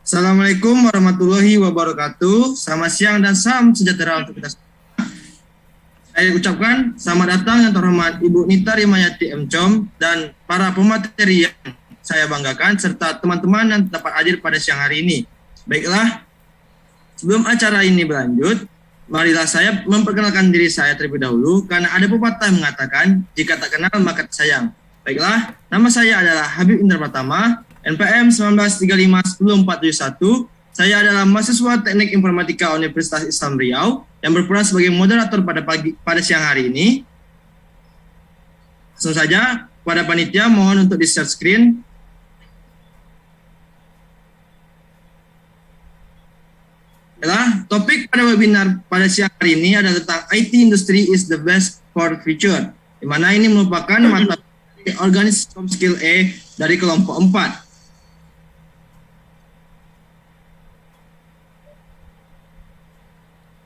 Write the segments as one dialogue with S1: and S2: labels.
S1: Assalamualaikum warahmatullahi wabarakatuh. Selamat siang dan salam sejahtera untuk kita semua. Saya ucapkan selamat datang yang terhormat Ibu Nita Rimayati M.Com dan para pemateri yang saya banggakan serta teman-teman yang dapat hadir pada siang hari ini. Baiklah, sebelum acara ini berlanjut, marilah saya memperkenalkan diri saya terlebih dahulu karena ada pepatah yang mengatakan jika tak kenal maka tak sayang. Baiklah, nama saya adalah Habib Indra Pratama, NPM 1935-10471. Saya adalah mahasiswa Teknik Informatika Universitas Islam Riau yang berperan sebagai moderator pada siang hari ini. Langsung saja, pada panitia mohon untuk di-share screen. Topik pada webinar pada siang hari ini adalah tentang IT Industry is the best for future, di mana ini merupakan mata Organic Soft Skill A dari kelompok 4.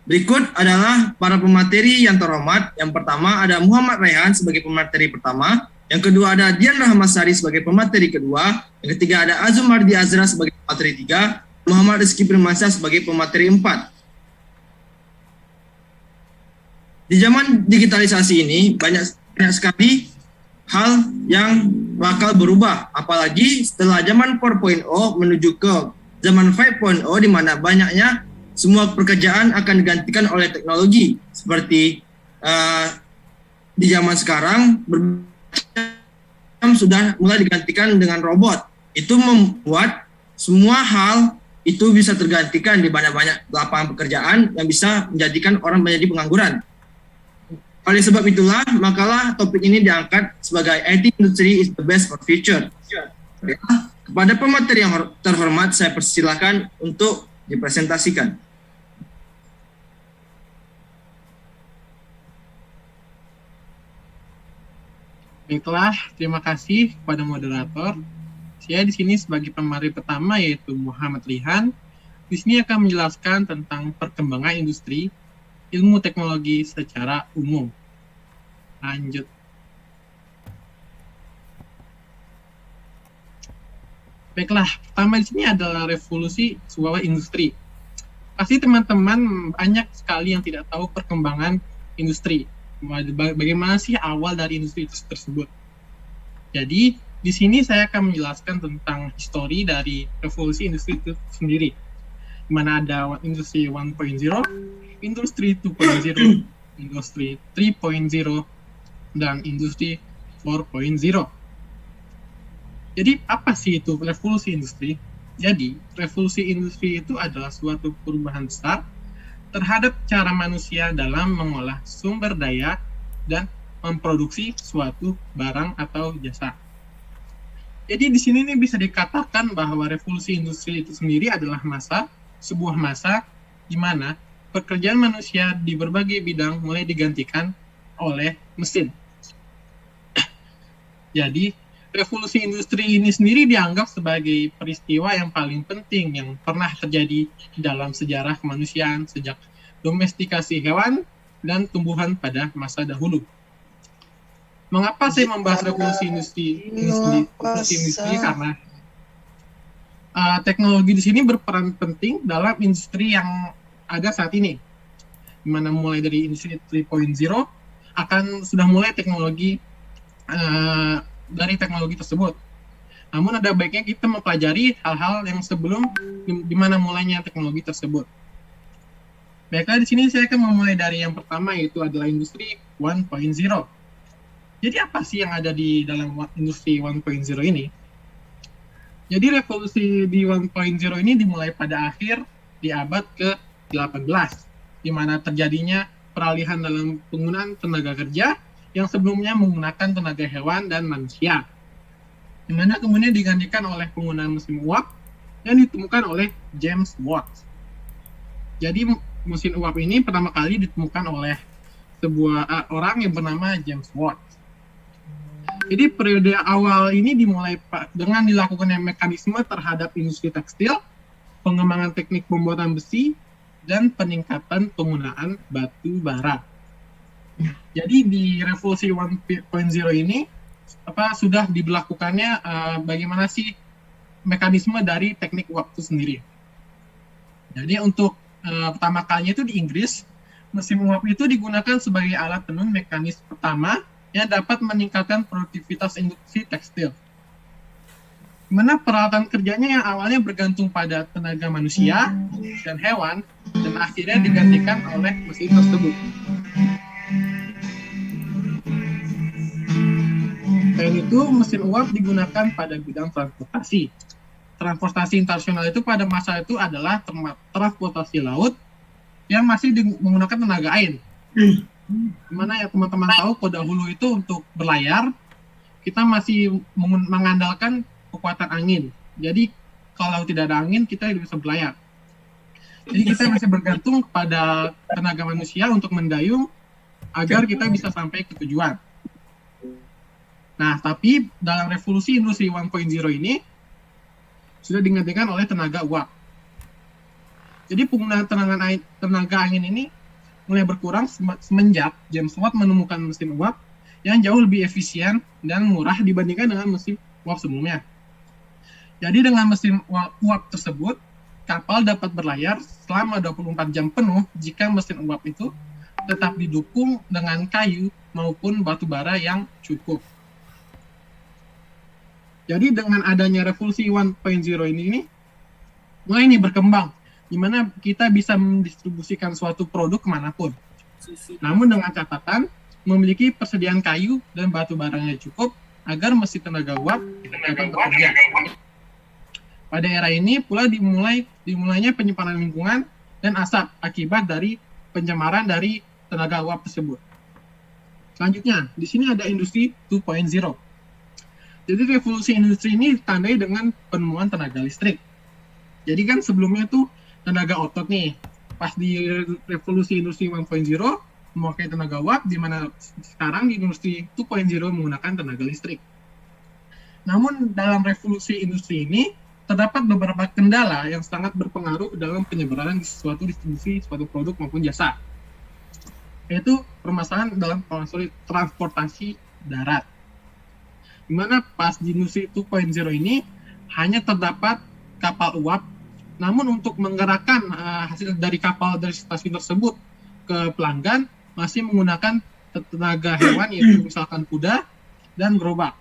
S1: Berikut adalah para pemateri yang terhormat. Yang pertama ada Muhammad Raihan sebagai pemateri pertama. Yang kedua ada Dian Rahmasari sebagai pemateri kedua. Yang ketiga ada Azum Mardi Azra sebagai pemateri 3. Muhammad Rizky Firmansyah sebagai pemateri 4. Di zaman digitalisasi ini banyak sekali hal yang bakal berubah. Apalagi setelah zaman 4.0 menuju ke zaman 5.0 di mana banyaknya semua pekerjaan akan digantikan oleh teknologi seperti di zaman sekarang sudah mulai digantikan dengan robot. Itu membuat semua hal itu bisa tergantikan di banyak lapangan pekerjaan yang bisa menjadikan orang menjadi pengangguran. Oleh sebab itulah, makalah topik ini diangkat sebagai IT Industry is the best for future. Kepada pemateri yang terhormat, saya persilahkan untuk dipresentasikan.
S2: Baiklah, terima kasih kepada moderator. Saya di sini sebagai pemateri pertama yaitu Muhammad Rihan. Di sini akan menjelaskan tentang perkembangan industri ilmu teknologi secara umum. Lanjut. Baiklah, pertama di sini adalah revolusi sebuah industri. Pasti teman-teman banyak sekali yang tidak tahu perkembangan industri. Bagaimana sih awal dari industri tersebut. Jadi, di sini saya akan menjelaskan tentang histori dari revolusi industri itu sendiri. Di mana ada industri 1.0, industri 2.0, industri 3.0, dan industri 4.0. Jadi, apa sih itu revolusi industri? Jadi, revolusi industri itu adalah suatu perubahan besar terhadap cara manusia dalam mengolah sumber daya dan memproduksi suatu barang atau jasa. Jadi di sini bisa dikatakan bahwa revolusi industri itu sendiri adalah sebuah masa di mana pekerjaan manusia di berbagai bidang mulai digantikan oleh mesin. Jadi revolusi industri ini sendiri dianggap sebagai peristiwa yang paling penting yang pernah terjadi dalam sejarah kemanusiaan sejak domestikasi hewan dan tumbuhan pada masa dahulu. Mengapa saya membahas revolusi industri? Karena teknologi di sini berperan penting dalam industri yang ada saat ini. Di mana mulai dari industri 3.0 akan sudah mulai teknologi dari teknologi tersebut. Namun ada baiknya kita mempelajari hal-hal yang sebelum di mana mulainya teknologi tersebut. Baiklah, di sini saya akan memulai dari yang pertama yaitu adalah industri 1.0. Jadi apa sih yang ada di dalam industri 1.0 ini? Jadi revolusi di 1.0 ini dimulai pada akhir di abad ke-18, di mana terjadinya peralihan dalam penggunaan tenaga kerja yang sebelumnya menggunakan tenaga hewan dan manusia, di mana kemudian digantikan oleh penggunaan mesin uap yang ditemukan oleh James Watt. Jadi mesin uap ini pertama kali ditemukan oleh sebuah orang yang bernama James Watt. Jadi periode awal ini dimulai dengan dilakukannya mekanisme terhadap industri tekstil, pengembangan teknik pembuatan besi, dan peningkatan penggunaan batu bara. Jadi di revolusi 1.0 ini sudah diberlakukannya bagaimana sih mekanisme dari teknik uap itu sendiri. Jadi untuk pertama kalinya itu di Inggris, mesin uap itu digunakan sebagai alat tenun mekanis pertama yang dapat meningkatkan produktivitas industri tekstil. Di mana peralatan kerjanya yang awalnya bergantung pada tenaga manusia dan hewan, dan akhirnya digantikan oleh mesin tersebut. Selain itu, mesin uap digunakan pada bidang transportasi. Transportasi internasional itu pada masa itu adalah transportasi laut yang masih menggunakan tenaga air. Dimana ya teman-teman tahu, kalau dahulu itu untuk berlayar, kita masih mengandalkan kekuatan angin. Jadi kalau tidak ada angin, kita tidak bisa berlayar. Jadi kita masih bergantung pada tenaga manusia untuk mendayung agar kita bisa sampai ke tujuan. Nah, tapi dalam revolusi industri 1.0 ini sudah digantikan oleh tenaga uap. Jadi penggunaan tenaga angin ini mulai berkurang semenjak James Watt menemukan mesin uap yang jauh lebih efisien dan murah dibandingkan dengan mesin uap sebelumnya. Jadi dengan mesin uap tersebut, kapal dapat berlayar selama 24 jam penuh jika mesin uap itu tetap didukung dengan kayu maupun batu bara yang cukup. Jadi dengan adanya revolusi 1.0 ini mulai berkembang, di mana kita bisa mendistribusikan suatu produk kemanapun. Namun dengan catatan, memiliki persediaan kayu dan batu baranya cukup agar mesin tenaga uap dapat bekerja. Pada era ini pula dimulainya penyimpanan lingkungan dan asap akibat dari pencemaran dari tenaga uap tersebut. Selanjutnya, di sini ada industri 2.0. Jadi revolusi industri ini ditandai dengan penemuan tenaga listrik. Jadi kan sebelumnya tuh tenaga otot nih. Pas di revolusi industri 1.0 memakai tenaga uap, di mana sekarang di industri 2.0 menggunakan tenaga listrik. Namun dalam revolusi industri ini terdapat beberapa kendala yang sangat berpengaruh dalam penyebaran suatu distribusi suatu produk maupun jasa, yaitu permasalahan dalam transportasi darat, di mana pas di industri 2.0 ini hanya terdapat kapal uap, namun untuk menggerakkan hasil dari kapal dari stasiun tersebut ke pelanggan masih menggunakan tenaga hewan, yaitu misalkan kuda dan gerobak.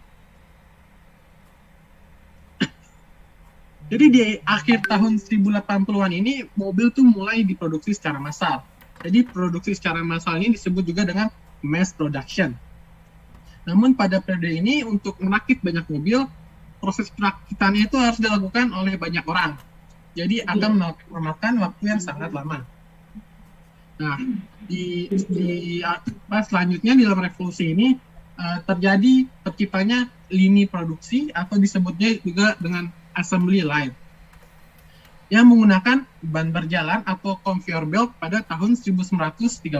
S2: Jadi di akhir tahun 1080-an ini, mobil tuh mulai diproduksi secara massal. Jadi produksi secara massal ini disebut juga dengan mass production. Namun pada periode ini, untuk merakit banyak mobil, proses perakitannya itu harus dilakukan oleh banyak orang. Jadi akan memakan waktu yang sangat lama. Nah, di selanjutnya di dalam revolusi ini, terjadi terciptanya lini produksi atau disebutnya juga dengan assembly line yang menggunakan ban berjalan atau conveyor belt pada tahun 1913.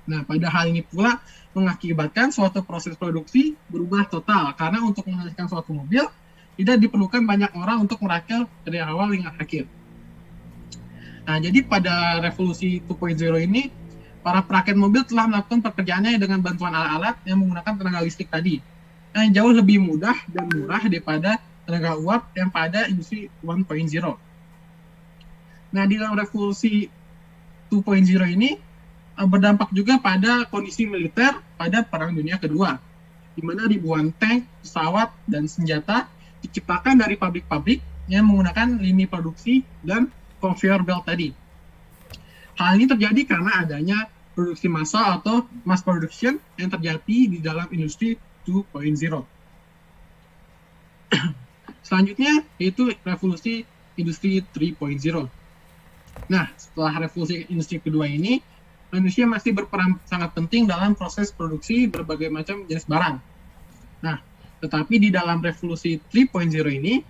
S2: Nah, pada hal ini pula mengakibatkan suatu proses produksi berubah total karena untuk menghasilkan suatu mobil tidak diperlukan banyak orang untuk merakit dari awal hingga akhir. Nah, jadi pada revolusi 2.0 ini para perakit mobil telah melakukan pekerjaannya dengan bantuan alat-alat yang menggunakan tenaga listrik tadi, yang jauh lebih mudah dan murah daripada tenaga uap yang pada industri 1.0. Nah, di dalam revolusi 2.0 ini berdampak juga pada kondisi militer pada Perang Dunia Kedua, di mana ribuan tank, pesawat, dan senjata diciptakan dari pabrik-pabrik yang menggunakan lini produksi dan conveyor belt tadi. Hal ini terjadi karena adanya produksi massal atau mass production yang terjadi di dalam industri 2.0. Selanjutnya yaitu revolusi industri 3.0. Nah, setelah revolusi industri kedua ini, manusia masih berperan sangat penting dalam proses produksi berbagai macam jenis barang. Nah, tetapi di dalam revolusi 3.0 ini,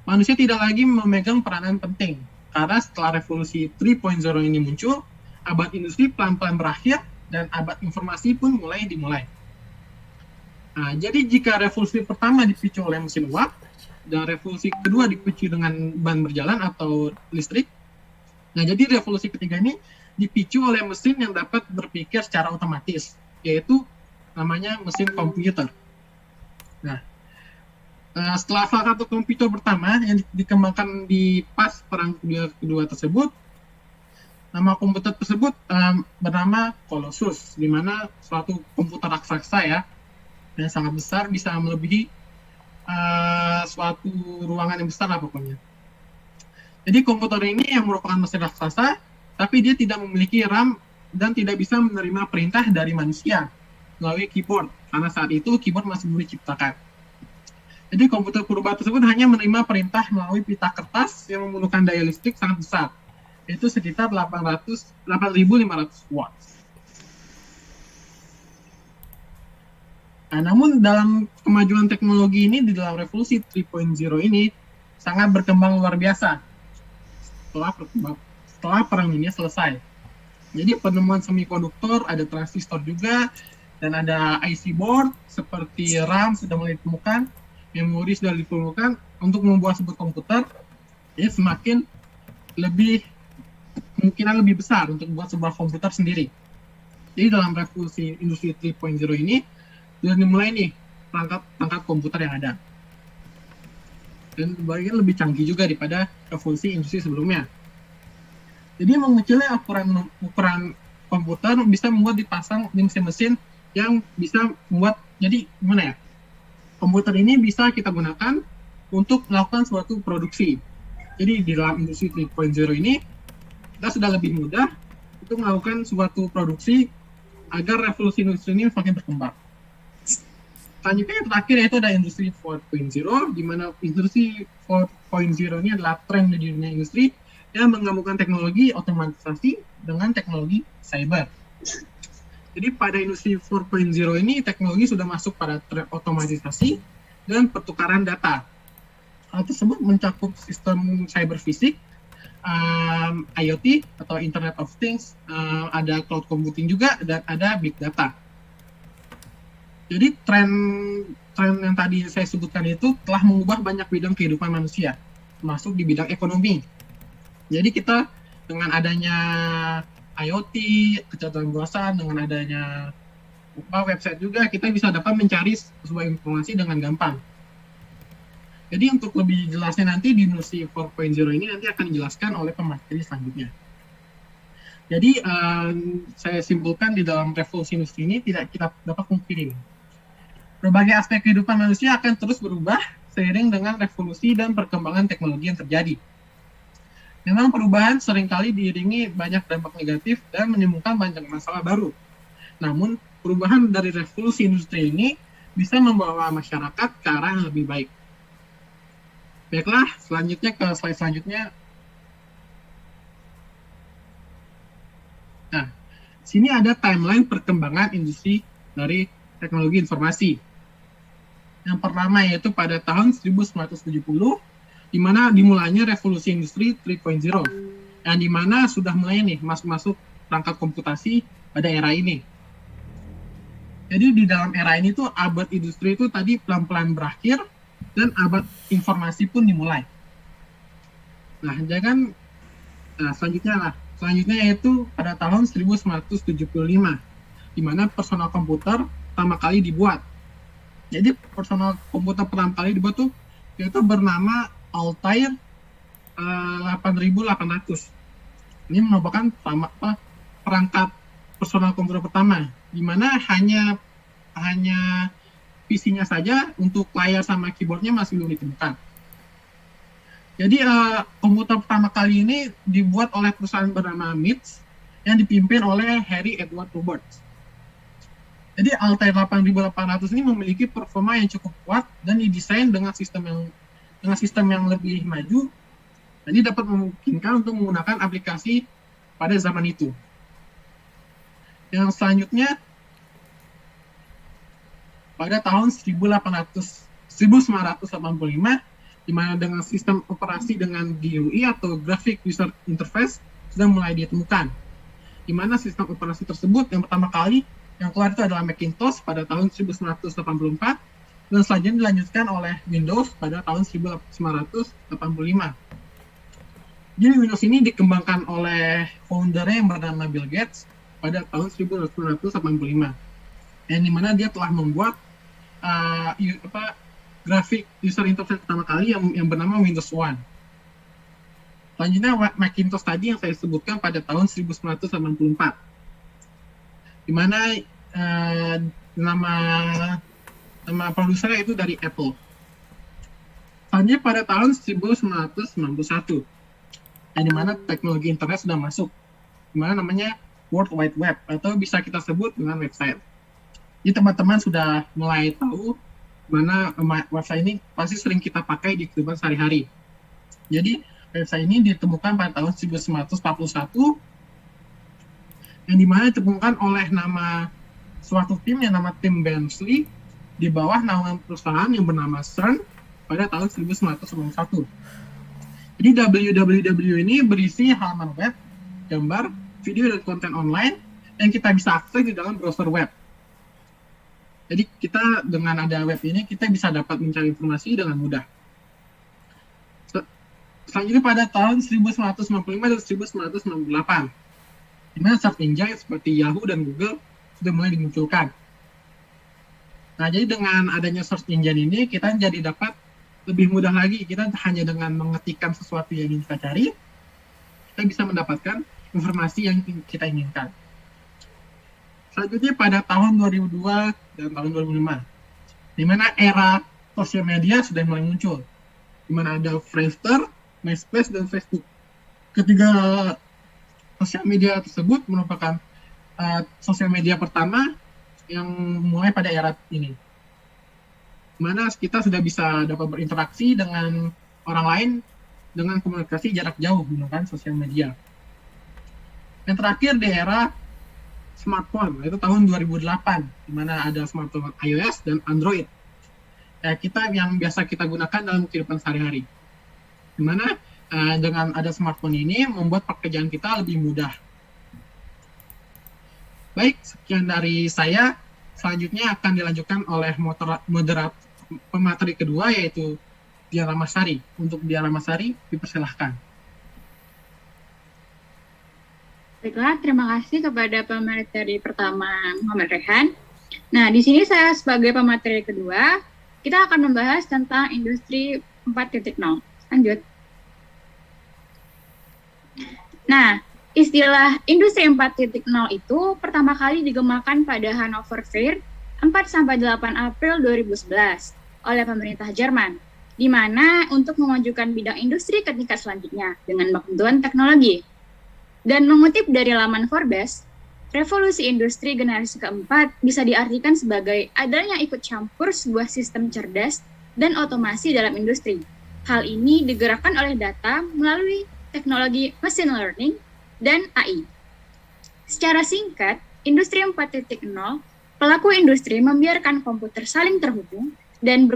S2: manusia tidak lagi memegang peranan penting. Karena setelah revolusi 3.0 ini muncul, abad industri pelan-pelan berakhir dan abad informasi pun mulai dimulai. Nah, jadi jika revolusi pertama dipicu oleh mesin uap dan revolusi kedua dipicu dengan ban berjalan atau listrik, nah jadi revolusi ketiga ini dipicu oleh mesin yang dapat berpikir secara otomatis, yaitu namanya mesin komputer. Nah, Setelah salah satu komputer pertama yang dikembangkan di pas Perang Dunia Kedua tersebut, nama komputer tersebut bernama Colossus, di mana suatu komputer raksasa ya, yang sangat besar, bisa melebihi suatu ruangan yang besar lah pokoknya. Jadi komputer ini yang merupakan mesin raksasa, tapi dia tidak memiliki RAM dan tidak bisa menerima perintah dari manusia melalui keyboard, karena saat itu keyboard masih belum diciptakan. Jadi komputer purba tersebut hanya menerima perintah melalui pita kertas yang menggunakan daya listrik sangat besar, yaitu sekitar 8.500 watts. Nah, namun dalam kemajuan teknologi ini, di dalam revolusi 3.0 ini, sangat berkembang luar biasa setelah Perang Dunia selesai. Jadi penemuan semikonduktor, ada transistor juga, dan ada IC board, seperti RAM sudah mulai ditemukan, memori sudah ditemukan, untuk membuat sebuah komputer, ya semakin kemungkinan lebih besar untuk membuat sebuah komputer sendiri. Jadi dalam revolusi industri 3.0 ini, sudah dimulai nih perangkat komputer yang ada. Dan bagian lebih canggih juga daripada revolusi industri sebelumnya. Jadi mengecilnya ukuran komputer bisa membuat dipasang di mesin-mesin yang bisa membuat, jadi gimana ya, komputer ini bisa kita gunakan untuk melakukan suatu produksi. Jadi di dalam industri 3.0 ini, kita sudah lebih mudah untuk melakukan suatu produksi agar revolusi industri ini semakin berkembang. Selanjutnya yang terakhir yaitu ada industri 4.0, di mana industri 4.0 ini adalah tren di dunia industri yang menggabungkan teknologi otomatisasi dengan teknologi cyber. Jadi pada industri 4.0 ini teknologi sudah masuk pada tren otomatisasi dan pertukaran data. Hal tersebut mencakup sistem cyber fisik, IoT atau Internet of Things, ada cloud computing juga, dan ada big data. Jadi tren yang tadi saya sebutkan itu telah mengubah banyak bidang kehidupan manusia, termasuk di bidang ekonomi. Jadi kita dengan adanya IoT, kecerdasan buatan, dengan adanya website juga, kita bisa dapat mencari sebuah informasi dengan gampang. Jadi untuk lebih jelasnya nanti di industri 4.0 ini nanti akan dijelaskan oleh pemateri selanjutnya. Jadi saya simpulkan di dalam revolusi industri ini tidak kita dapat pungkiri. Berbagai aspek kehidupan manusia akan terus berubah seiring dengan revolusi dan perkembangan teknologi yang terjadi. Memang perubahan seringkali diiringi banyak dampak negatif dan menimbulkan banyak masalah baru. Namun, perubahan dari revolusi industri ini bisa membawa masyarakat ke arah yang lebih baik. Baiklah, selanjutnya ke slide selanjutnya. Nah, sini ada timeline perkembangan industri dari teknologi informasi. Yang pertama yaitu pada tahun 1970, di mana dimulainya revolusi industri 3.0, yang di mana sudah mulai nih masuk perangkat komputasi pada era ini. Jadi di dalam era ini tuh abad industri itu tadi pelan-pelan berakhir dan abad informasi pun dimulai. Selanjutnya yaitu pada tahun 1975, di mana personal komputer pertama kali dibuat. Jadi personal komputer pertama kali dibuat tuh yaitu bernama Altair 8800. Ini merupakan perangkat personal komputer pertama, di mana hanya PC-nya saja, untuk layar sama keyboardnya masih belum ditemukan. Jadi komputer pertama kali ini dibuat oleh perusahaan bernama MITS yang dipimpin oleh Harry Edward Roberts. Jadi Altair 8800 ini memiliki performa yang cukup kuat dan didesain dengan sistem yang lebih maju. Jadi dapat memungkinkan untuk menggunakan aplikasi pada zaman itu. Yang selanjutnya pada tahun 1985, di mana dengan sistem operasi dengan GUI atau Graphic User Interface sudah mulai ditemukan. Di mana sistem operasi tersebut yang pertama kali yang keluar itu adalah Macintosh pada tahun 1984, dan selanjutnya dilanjutkan oleh Windows pada tahun 1985. Jadi Windows ini dikembangkan oleh founder-nya yang bernama Bill Gates pada tahun 1985, yang dimana dia telah membuat grafik user interface pertama kali yang bernama Windows 1. Selanjutnya Macintosh tadi yang saya sebutkan pada tahun 1984, di mana nama produsernya itu dari Apple. Selanjutnya pada tahun 1991, di mana teknologi internet sudah masuk, di mana namanya World Wide Web, atau bisa kita sebut dengan website. Jadi teman-teman sudah mulai tahu mana website ini pasti sering kita pakai di kehidupan sehari-hari. Jadi website ini ditemukan pada tahun 1941, yang dimana ditemukan oleh nama suatu tim yang nama tim Berners-Lee di bawah naungan perusahaan yang bernama CERN pada tahun 1991. Jadi www ini berisi halaman web, gambar, video, dan konten online yang kita bisa akses di dalam browser web. Jadi kita dengan ada web ini, kita bisa dapat mencari informasi dengan mudah. Selanjutnya pada tahun 1995 dan 1998, di mana search engine seperti Yahoo dan Google sudah mulai dimunculkan. Nah, jadi dengan adanya search engine ini, kita jadi dapat lebih mudah lagi. Kita hanya dengan mengetikkan sesuatu yang ingin kita cari, kita bisa mendapatkan informasi yang kita inginkan. Selanjutnya pada tahun 2002 dan tahun 2005, di mana era sosial media sudah mulai muncul, di mana ada Friendster, MySpace, dan Facebook. Ketiga sosial media tersebut merupakan sosial media pertama yang mulai pada era ini, di mana kita sudah bisa dapat berinteraksi dengan orang lain dengan komunikasi jarak jauh menggunakan sosial media. Yang terakhir di era smartphone, itu tahun 2008, di mana ada smartphone iOS dan Android. Yang biasa kita gunakan dalam kehidupan sehari-hari. Di mana dengan ada smartphone ini membuat pekerjaan kita lebih mudah. Baik, sekian dari saya. Selanjutnya akan dilanjutkan oleh pemateri kedua, yaitu Dian Ramasari. Untuk Dian Ramasari, dipersilahkan.
S3: Baiklah, terima kasih kepada pemateri pertama Muhammad Rehan. Nah, di sini saya sebagai pemateri kedua, kita akan membahas tentang industri 4.0. Lanjut. Nah, istilah industri 4.0 itu pertama kali digemakan pada Hannover Fair 4-8 April 2011 oleh pemerintah Jerman, di mana untuk memajukan bidang industri ke tingkat selanjutnya dengan bantuan teknologi. Dan mengutip dari laman Forbes, revolusi industri generasi keempat bisa diartikan sebagai adanya ikut campur sebuah sistem cerdas dan otomasi dalam industri. Hal ini digerakkan oleh data melalui teknologi machine learning dan AI. Secara singkat, industri 4.0, pelaku industri membiarkan komputer saling terhubung dan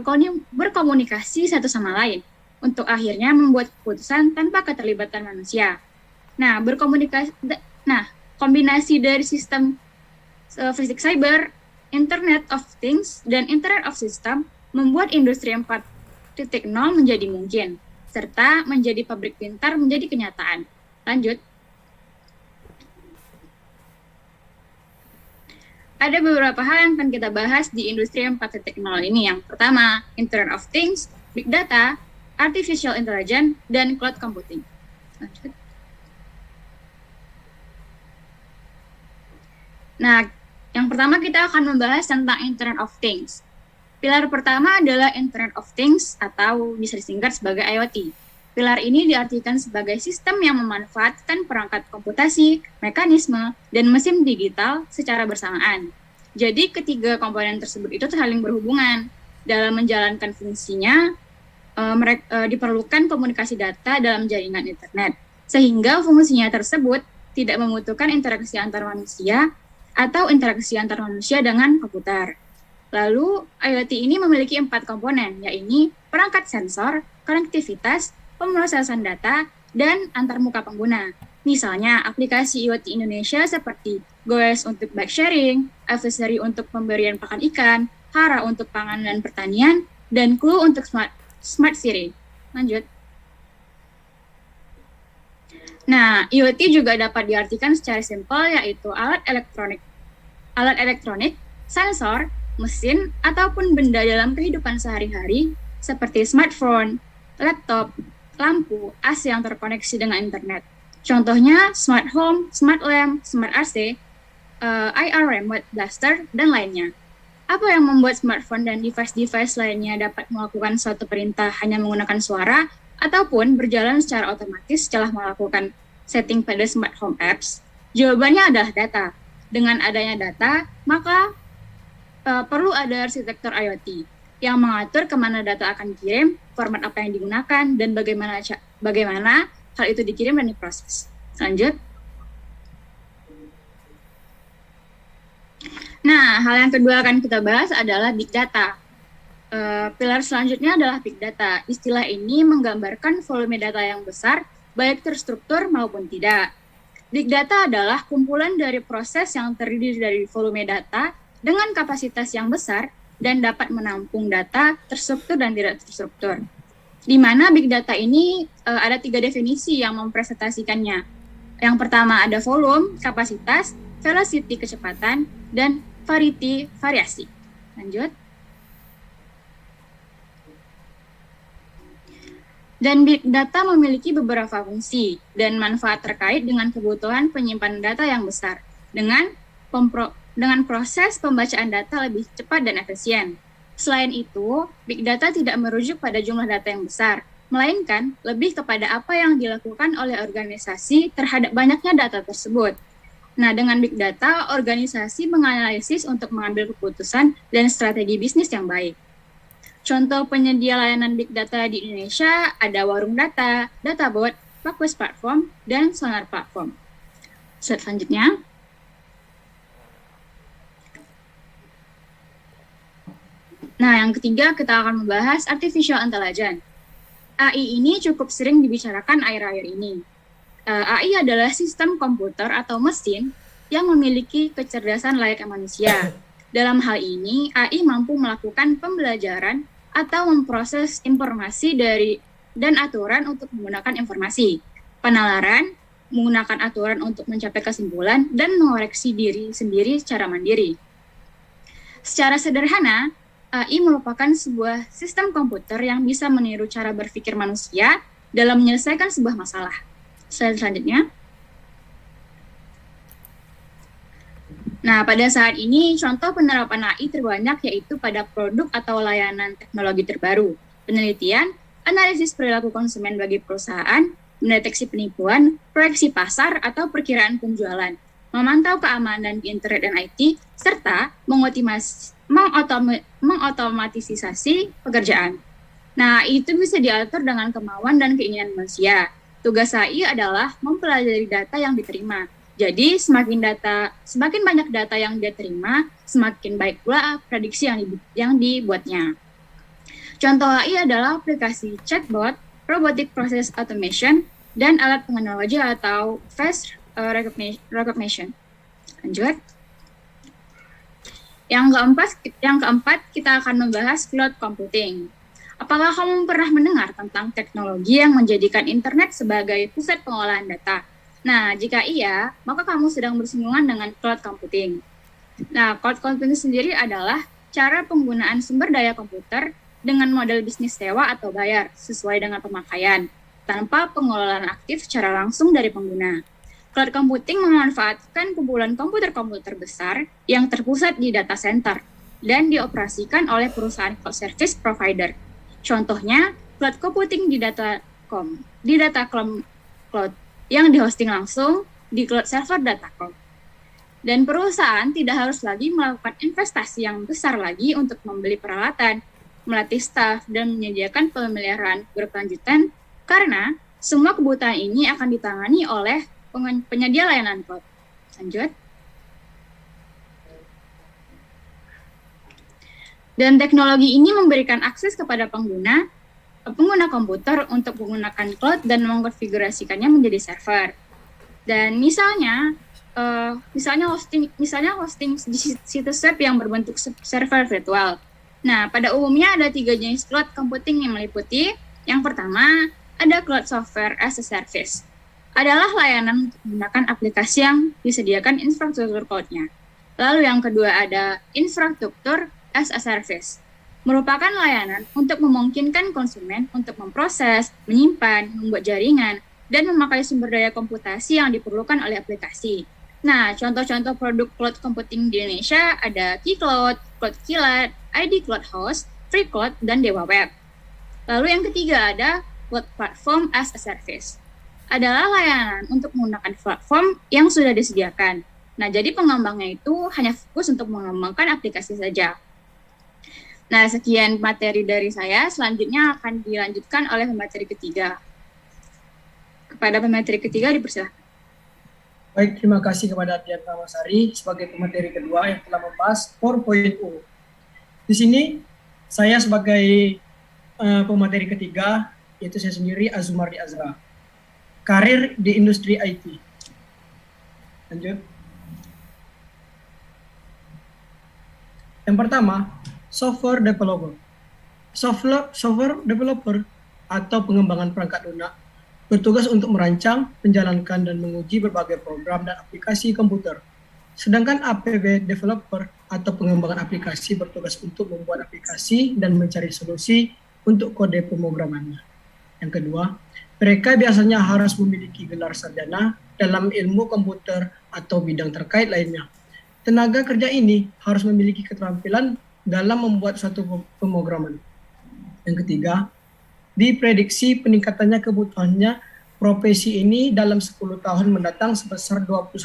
S3: berkomunikasi satu sama lain untuk akhirnya membuat keputusan tanpa keterlibatan manusia. Kombinasi dari sistem fisik cyber, Internet of Things, dan Internet of System membuat industri 4.0 menjadi mungkin, serta menjadi pabrik pintar menjadi kenyataan. Lanjut. Ada beberapa hal yang akan kita bahas di industri 4.0 ini. Yang pertama, Internet of Things, Big Data, Artificial Intelligence, dan Cloud Computing. Lanjut. Nah, yang pertama kita akan membahas tentang Internet of Things. Pilar pertama adalah Internet of Things atau bisa disingkat sebagai IoT. Pilar ini diartikan sebagai sistem yang memanfaatkan perangkat komputasi, mekanisme, dan mesin digital secara bersamaan. Jadi ketiga komponen tersebut itu saling berhubungan. Dalam menjalankan fungsinya, diperlukan komunikasi data dalam jaringan internet, sehingga fungsinya tersebut tidak membutuhkan interaksi antar manusia atau interaksi antar manusia dengan komputer. Lalu, IoT ini memiliki 4 komponen, yaitu perangkat sensor, konektivitas, pemrosesan data, dan antarmuka pengguna. Misalnya, aplikasi IoT Indonesia seperti Goes untuk bike sharing, Advisory untuk pemberian pakan ikan, Hara untuk pangan dan pertanian, dan Clue untuk smart city. Lanjut. Nah, IoT juga dapat diartikan secara simpel, yaitu alat elektronik, sensor, mesin, ataupun benda dalam kehidupan sehari-hari seperti smartphone, laptop, lampu, AC yang terkoneksi dengan internet. Contohnya smart home, smart lamp, smart AC, IR remote blaster, dan lainnya. Apa yang membuat smartphone dan device-device lainnya dapat melakukan suatu perintah hanya menggunakan suara ataupun berjalan secara otomatis setelah melakukan setting pada smart home apps? Jawabannya adalah data. Dengan adanya data, maka perlu ada arsitektur IoT yang mengatur kemana data akan dikirim, format apa yang digunakan, dan bagaimana hal itu dikirim dan diproses. Lanjut. Nah, hal yang kedua akan kita bahas adalah Big Data. Pilar selanjutnya adalah Big Data. Istilah ini menggambarkan volume data yang besar, baik terstruktur maupun tidak. Big Data adalah kumpulan dari proses yang terdiri dari volume data dengan kapasitas yang besar dan dapat menampung data terstruktur dan tidak terstruktur. Di mana Big Data ini ada 3 definisi yang mempresentasikannya. Yang pertama ada volume, kapasitas, velocity, kecepatan, dan variety, variasi. Lanjut. Dan Big Data memiliki beberapa fungsi dan manfaat terkait dengan kebutuhan penyimpanan data yang besar dengan proses pembacaan data lebih cepat dan efisien. Selain itu, Big Data tidak merujuk pada jumlah data yang besar, melainkan lebih kepada apa yang dilakukan oleh organisasi terhadap banyaknya data tersebut. Nah, dengan Big Data, organisasi menganalisis untuk mengambil keputusan dan strategi bisnis yang baik. Contoh penyedia layanan Big Data di Indonesia ada Warung Data, Databot, Pakwes Platform, dan Sonar Platform. Slide selanjutnya. Nah, yang ketiga kita akan membahas Artificial Intelligence. AI ini cukup sering dibicarakan akhir-akhir ini. AI adalah sistem komputer atau mesin yang memiliki kecerdasan layaknya manusia. Dalam hal ini, AI mampu melakukan pembelajaran atau memproses informasi dan aturan untuk menggunakan informasi, penalaran, menggunakan aturan untuk mencapai kesimpulan, dan mengoreksi diri sendiri secara mandiri. Secara sederhana, AI merupakan sebuah sistem komputer yang bisa meniru cara berpikir manusia dalam menyelesaikan sebuah masalah. Slide selanjutnya. Nah, pada saat ini, contoh penerapan AI terbanyak yaitu pada produk atau layanan teknologi terbaru, penelitian, analisis perilaku konsumen bagi perusahaan, mendeteksi penipuan, proyeksi pasar, atau perkiraan penjualan, memantau keamanan di internet dan IT, serta mengotomatisasi pekerjaan. Nah, itu bisa diatur dengan kemauan dan keinginan manusia. Tugas AI adalah mempelajari data yang diterima. Jadi, semakin banyak data yang dia terima, semakin baik pula prediksi yang dibuatnya. Contoh AI adalah aplikasi chatbot, robotic process automation, dan alat pengenal wajah atau face recognition. Lanjut. Yang keempat, kita akan membahas cloud computing. Apakah kamu pernah mendengar tentang teknologi yang menjadikan internet sebagai pusat pengolahan data? Nah, jika iya, maka kamu sedang bersinggungan dengan cloud computing. Nah, cloud computing sendiri adalah cara penggunaan sumber daya komputer dengan model bisnis sewa atau bayar sesuai dengan pemakaian, tanpa pengelolaan aktif secara langsung dari pengguna. Cloud computing memanfaatkan kumpulan komputer-komputer besar yang terpusat di data center dan dioperasikan oleh perusahaan cloud service provider. Contohnya, cloud computing di data cloud yang dihosting langsung di cloud server Datacom. Dan perusahaan tidak harus lagi melakukan investasi yang besar lagi untuk membeli peralatan, melatih staf, dan menyediakan pemeliharaan berkelanjutan karena semua kebutuhan ini akan ditangani oleh penyedia layanan cloud. Lanjut. Dan teknologi ini memberikan akses kepada pengguna komputer untuk menggunakan cloud dan mengkonfigurasikannya menjadi server. Dan misalnya hosting di situs web yang berbentuk server virtual. Nah, pada umumnya ada 3 jenis cloud computing yang meliputi. Yang pertama, ada cloud software as a service. Adalah layanan untuk menggunakan aplikasi yang disediakan infrastruktur cloud-nya. Lalu yang kedua ada infrastruktur as a service. merupakan layanan untuk memungkinkan konsumen untuk memproses, menyimpan, membuat jaringan, dan memakai sumber daya komputasi yang diperlukan oleh aplikasi. Nah, contoh-contoh produk cloud computing di Indonesia ada Keycloud, Cloud Kilat, ID Cloud Host, FreeCloud, dan Dewa Web. Lalu yang ketiga ada Cloud Platform as a Service. Adalah layanan untuk menggunakan platform yang sudah disediakan. Nah, jadi pengembangnya itu hanya fokus untuk mengembangkan aplikasi saja. Nah, sekian materi dari saya. Selanjutnya akan dilanjutkan oleh pemateri ketiga. Kepada pemateri ketiga dipersilakan.
S4: Baik, terima kasih kepada Dian Ramasari sebagai pemateri kedua yang telah membahas 4.0. Di sini saya sebagai pemateri ketiga, yaitu saya sendiri Azumardi Azra. Karir di industri IT. Lanjut. Yang pertama, software developer. Software developer atau pengembangan perangkat lunak bertugas untuk merancang, menjalankan, dan menguji berbagai program dan aplikasi komputer. Sedangkan APW developer atau pengembangan aplikasi bertugas untuk membuat aplikasi dan mencari solusi untuk kode pemrogramannya. Yang kedua, mereka biasanya harus memiliki gelar sarjana dalam ilmu komputer atau bidang terkait lainnya. Tenaga kerja ini harus memiliki keterampilan dalam membuat suatu pemrograman. Yang ketiga, diprediksi peningkatannya kebutuhannya profesi ini dalam 10 tahun mendatang sebesar 21%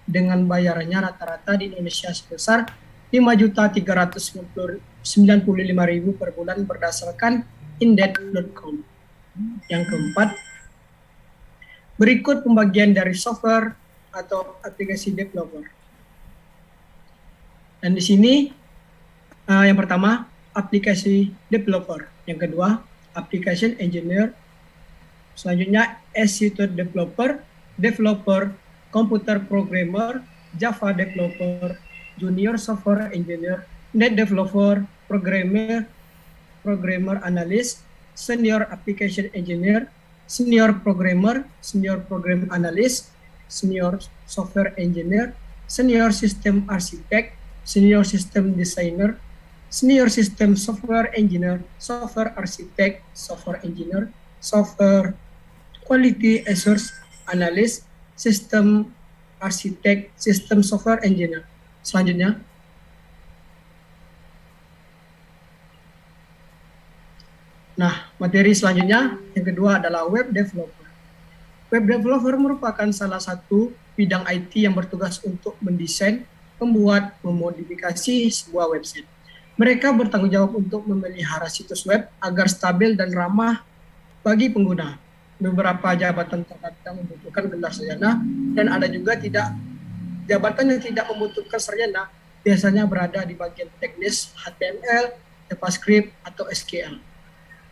S4: dengan bayarannya rata-rata di Indonesia sebesar 5.395.000 per bulan berdasarkan indeed.com. Yang keempat, berikut pembagian dari software atau aplikasi developer. Dan di sini yang pertama, aplikasi developer. Yang kedua, application engineer. Selanjutnya, software developer, computer programmer, Java developer, junior software engineer, net developer, programmer analyst, senior application engineer, senior programmer, senior program analyst, senior software engineer, senior system architect, senior system designer, senior system software engineer, software architect, software engineer, software quality assurance analyst, system architect, system software engineer. Selanjutnya, nah, materi selanjutnya yang kedua adalah web developer. Web developer merupakan salah satu bidang IT yang bertugas untuk mendesain, membuat, memodifikasi sebuah website. Mereka bertanggung jawab untuk memelihara situs web agar stabil dan ramah bagi pengguna. Beberapa jabatan terkadang membutuhkan gelar sarjana dan ada juga jabatan yang tidak membutuhkan sarjana, biasanya berada di bagian teknis HTML, JavaScript, atau SQL.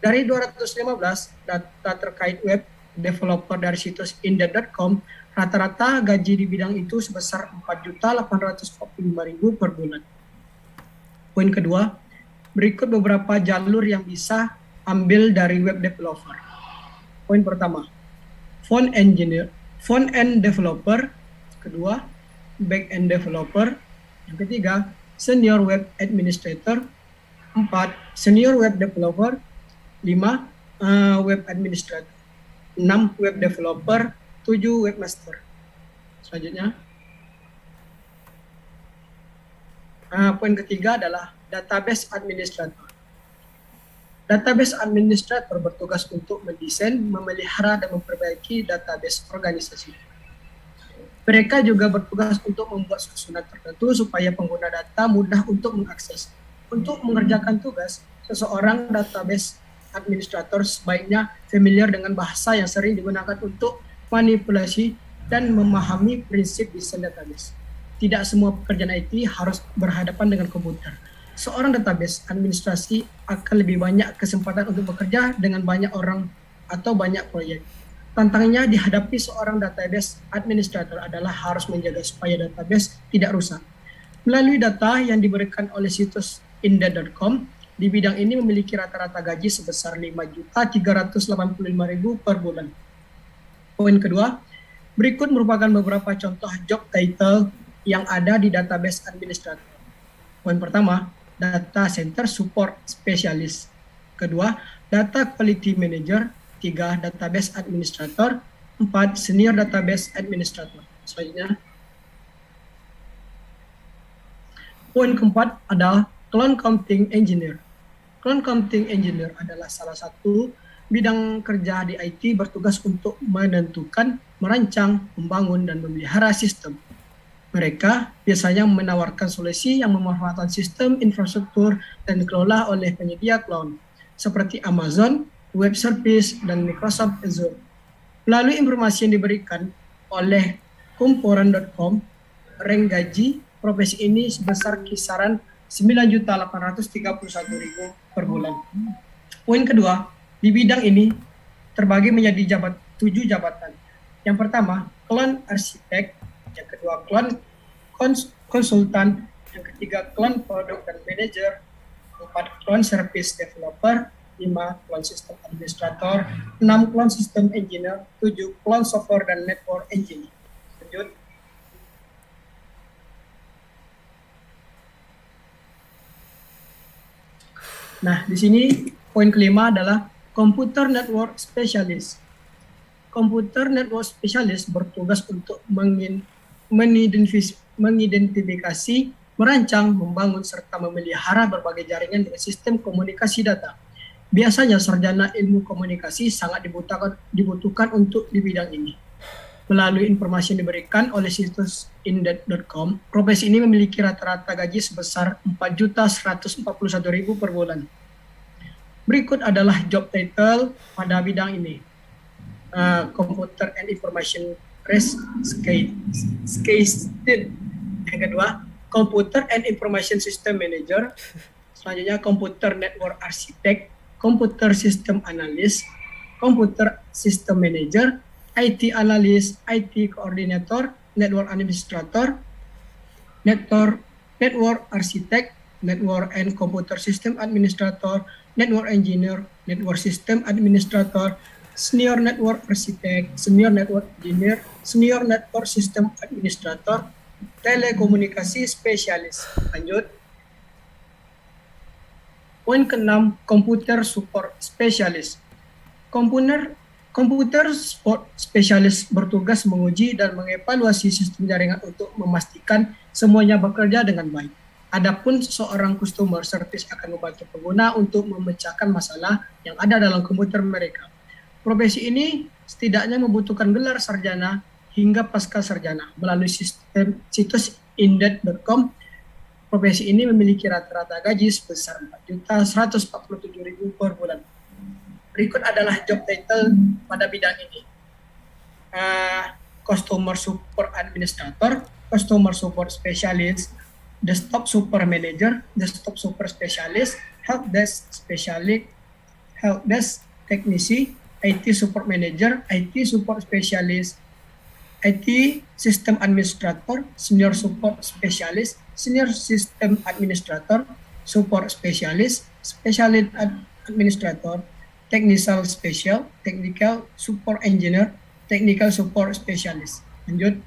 S4: Dari 215 data terkait web developer dari situs indeed.com, rata-rata gaji di bidang itu sebesar 4.845.000 per bulan. Poin kedua, berikut beberapa jalur yang bisa ambil dari web developer. Poin pertama, front end developer. Kedua, back end developer. Yang ketiga, senior web administrator. 4, senior web developer. 5, web administrator. 6, web developer. 7, webmaster. Selanjutnya, poin ketiga adalah database administrator. Database administrator bertugas untuk mendesain, memelihara, dan memperbaiki database organisasi. Mereka juga bertugas untuk membuat susunan tertentu supaya pengguna data mudah untuk mengakses. Untuk mengerjakan tugas, seseorang database administrator sebaiknya familiar dengan bahasa yang sering digunakan untuk manipulasi dan memahami prinsip desain database. Tidak semua pekerjaan IT harus berhadapan dengan komputer. Seorang database administrasi akan lebih banyak kesempatan untuk bekerja dengan banyak orang atau banyak proyek. Tantangannya dihadapi seorang database administrator adalah harus menjaga supaya database tidak rusak. Melalui data yang diberikan oleh situs indeed.com, di bidang ini memiliki rata-rata gaji sebesar 5.385.000 per bulan. Poin kedua, berikut merupakan beberapa contoh job title yang ada di database administrator. Poin pertama, Data Center Support Specialist. Kedua, Data Quality Manager. 3, Database Administrator. 4, Senior Database Administrator. Selanjutnya, poin keempat adalah Cloud Computing Engineer. Cloud Computing Engineer adalah salah satu bidang kerja di IT bertugas untuk menentukan, merancang, membangun, dan memelihara sistem. Mereka biasanya menawarkan solusi yang memanfaatkan sistem infrastruktur dan dikelola oleh penyedia cloud, seperti Amazon Web Service dan Microsoft Azure. Melalui informasi yang diberikan oleh kumpulan.com, rank gaji profesi ini sebesar kisaran 9.831.000 per bulan. Poin kedua, di bidang ini terbagi menjadi 7 jabatan. Yang pertama, Cloud Architect. Yang kedua, Cloud Konsultan. Yang ketiga, Cloud Product dan Manager. 4, Cloud Service Developer. 5, Cloud System Administrator. 6, Cloud System Engineer. 7, Cloud Software dan Network Engineer. Lanjut. Nah, di sini poin kelima adalah Computer Network Specialist. Computer Network Specialist bertugas untuk mengidentifikasi, merancang, membangun, serta memelihara berbagai jaringan dengan sistem komunikasi data. Biasanya sarjana ilmu komunikasi sangat dibutuhkan untuk di bidang ini. Melalui informasi yang diberikan oleh situs indeed.com, profesi ini memiliki rata-rata gaji sebesar 4.141.000 per bulan. Berikut adalah job title pada bidang ini. Computer and Information Specialist. Yang kedua, Computer and Information System Manager. Selanjutnya, Computer Network Architect, Computer System Analyst, Computer System Manager, IT Analyst, IT Coordinator, Network Administrator, Network Architect, Network and Computer System Administrator, Network Engineer, Network System Administrator, Senior Network Architect, Senior Network Engineer, Senior Network System Administrator, Telekomunikasi Spesialis. Lanjut. Poin ke-6, Computer Support Specialist. Computer Support Specialist bertugas menguji dan mengevaluasi sistem jaringan untuk memastikan semuanya bekerja dengan baik. Adapun seorang customer service akan membantu pengguna untuk memecahkan masalah yang ada dalam komputer mereka. Profesi ini setidaknya membutuhkan gelar sarjana hingga pasca sarjana. Melalui situs indeed.com, profesi ini memiliki rata-rata gaji sebesar 4.147.000 per bulan. Berikut adalah job title pada bidang ini. Customer Support Administrator, Customer Support Specialist, Desktop Support Manager, Desktop Support Specialist, Help Desk Specialist, Help Desk Technician, IT Support Manager, IT Support Specialist, IT System Administrator, Senior Support Specialist, Senior System Administrator, Support Specialist, Specialist Administrator, Technical Special, Technical Support Engineer, Technical Support Specialist. Lanjut.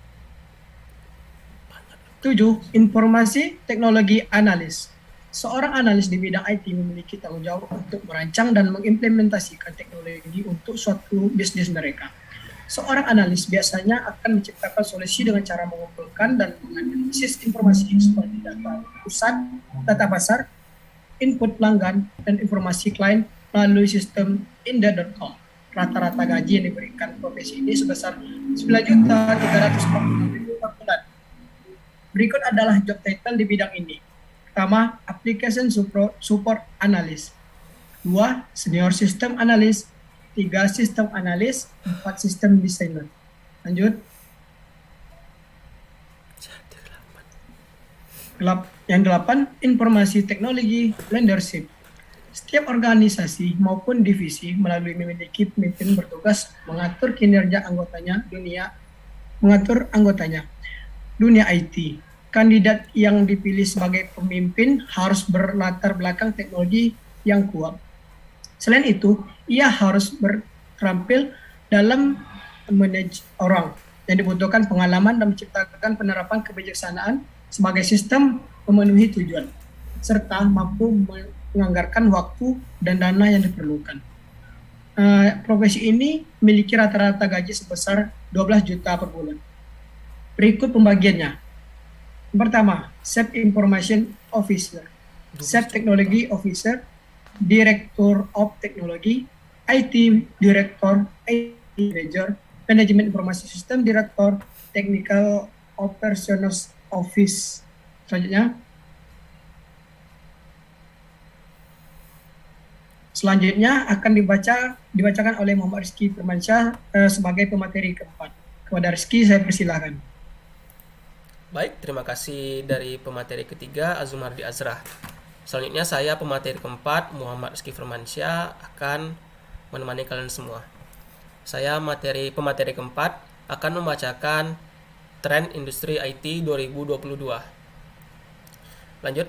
S4: 7. Informasi Teknologi Analis. Seorang analis di bidang IT memiliki tanggung jawab untuk merancang dan mengimplementasikan teknologi untuk suatu bisnis mereka. Seorang analis biasanya akan menciptakan solusi dengan cara mengumpulkan dan menganalisis informasi seperti data pusat, data pasar, input pelanggan, dan informasi klien melalui sistem indeed.com. Rata-rata gaji yang diberikan profesi ini sebesar 9.340.000 per bulan. Berikut adalah job title di bidang ini. Pertama, Application Support Analyst. 2, Senior System Analyst. 3, System Analyst. 4, System Designer. Lanjut. Yang 8, Informasi Teknologi Leadership. Setiap organisasi maupun divisi melalui memiliki pemimpin bertugas mengatur kinerja anggotanya dunia IT. Kandidat yang dipilih sebagai pemimpin harus berlatar belakang teknologi yang kuat. Selain itu, ia harus berterampil dalam manage orang yang dibutuhkan pengalaman dan menciptakan penerapan kebijaksanaan sebagai sistem memenuhi tujuan. serta mampu menganggarkan waktu dan dana yang diperlukan. Profesi ini memiliki rata-rata gaji sebesar 12 juta per bulan. Berikut pembagiannya. Yang pertama, Chief Information Officer, Chief Technology Officer, Director of Technology, IT Director, IT Manager, Manajemen Informasi Sistem Director, Technical Operations Office. Selanjutnya akan dibacakan oleh Muhammad Rizky Firmansyah sebagai pemateri keempat. Kepada Rizky, saya persilahkan.
S5: Baik, terima kasih dari pemateri ketiga Azumardi Azrah. Selanjutnya saya pemateri keempat Muhammad Rizky Firmansyah akan menemani kalian semua. Saya pemateri keempat akan membacakan tren industri IT 2022. Lanjut.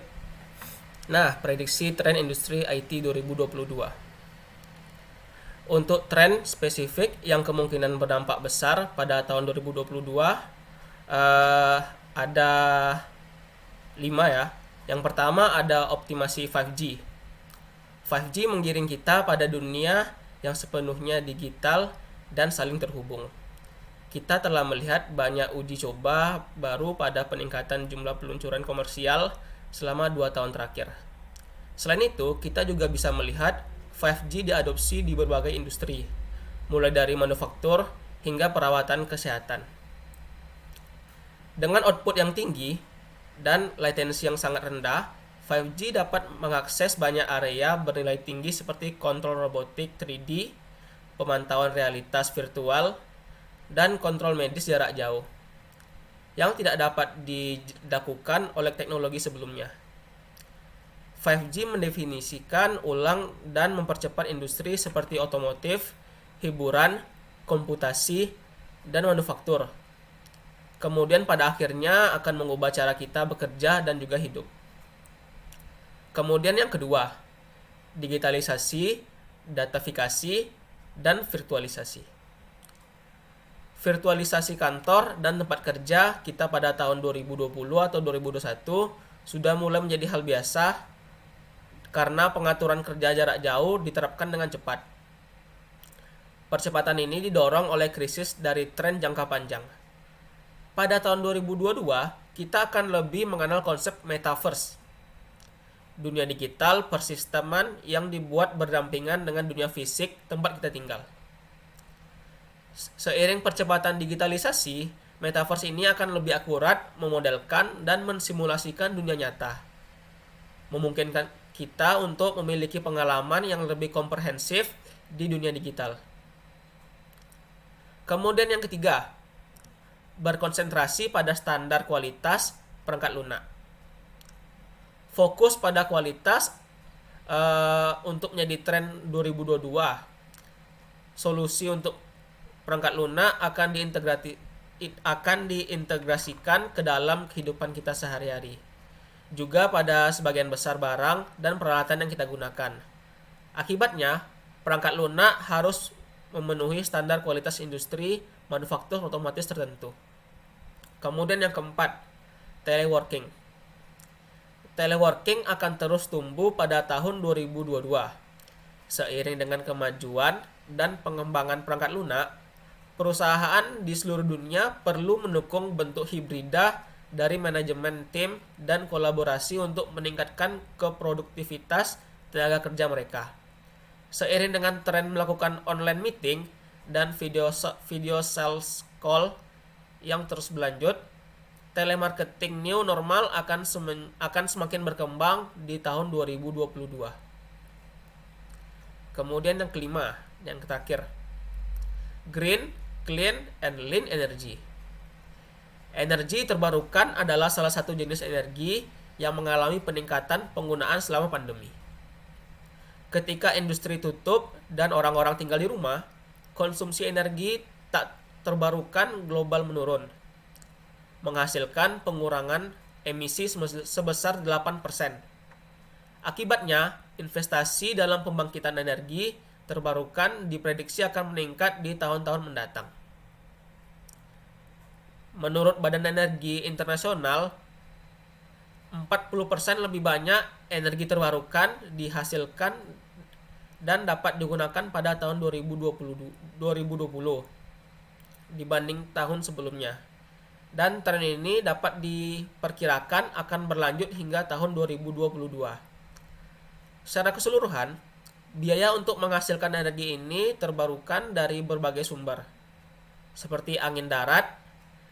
S5: Nah, prediksi tren industri IT 2022. Untuk tren spesifik yang kemungkinan berdampak besar pada tahun 2022 ada 5 ya. Yang pertama ada optimasi 5G. 5G menggiring kita pada dunia yang sepenuhnya digital dan saling terhubung. Kita telah melihat banyak uji coba baru pada peningkatan jumlah peluncuran komersial selama 2 tahun terakhir. Selain itu, kita juga bisa melihat 5G diadopsi di berbagai industri, mulai dari manufaktur hingga perawatan kesehatan. Dengan output yang tinggi dan latensi yang sangat rendah, 5G dapat mengakses banyak area bernilai tinggi seperti kontrol robotik 3D, pemantauan realitas virtual, dan kontrol medis jarak jauh, yang tidak dapat dilakukan oleh teknologi sebelumnya. 5G mendefinisikan ulang dan mempercepat industri seperti otomotif, hiburan, komputasi, dan manufaktur. Kemudian pada akhirnya akan mengubah cara kita bekerja dan juga hidup. Kemudian yang kedua, digitalisasi, datafikasi, dan virtualisasi. Virtualisasi kantor dan tempat kerja kita pada tahun 2020 atau 2021 sudah mulai menjadi hal biasa karena pengaturan kerja jarak jauh diterapkan dengan cepat. Percepatan ini didorong oleh krisis dari tren jangka panjang. Pada tahun 2022, kita akan lebih mengenal konsep metaverse. Dunia digital persisteman yang dibuat berdampingan dengan dunia fisik tempat kita tinggal. Seiring percepatan digitalisasi, metaverse ini akan lebih akurat memodelkan dan mensimulasikan dunia nyata. Memungkinkan kita untuk memiliki pengalaman yang lebih komprehensif di dunia digital. Kemudian yang ketiga, berkonsentrasi pada standar kualitas perangkat lunak. Fokus pada kualitas untuk menjadi tren 2022. Solusi untuk perangkat lunak akan diintegrasikan ke dalam kehidupan kita sehari-hari. Juga pada sebagian besar barang dan peralatan yang kita gunakan. Akibatnya, perangkat lunak harus memenuhi standar kualitas industri manufaktur otomotif tertentu. Kemudian yang keempat, teleworking. Teleworking akan terus tumbuh pada tahun 2022. Seiring dengan kemajuan dan pengembangan perangkat lunak, perusahaan di seluruh dunia perlu mendukung bentuk hibrida dari manajemen tim dan kolaborasi untuk meningkatkan keproduktivitas tenaga kerja mereka. Seiring dengan tren melakukan online meeting dan video sales call yang terus berlanjut, telemarketing new normal akan semakin berkembang di tahun 2022. Kemudian yang kelima, yang terakhir, green, clean, and lean energy. Energi terbarukan adalah salah satu jenis energi yang mengalami peningkatan penggunaan selama pandemi. Ketika industri tutup dan orang-orang tinggal di rumah, konsumsi energi tak terbarukan global menurun, menghasilkan pengurangan emisi sebesar 8%. Akibatnya, investasi dalam pembangkitan energi terbarukan diprediksi akan meningkat di tahun-tahun mendatang. Menurut Badan Energi Internasional, 40% lebih banyak energi terbarukan dihasilkan dan dapat digunakan pada tahun 2020 dibanding tahun sebelumnya. Dan tren ini dapat diperkirakan akan berlanjut hingga tahun 2022. Secara keseluruhan, biaya untuk menghasilkan energi ini terbarukan dari berbagai sumber, seperti angin darat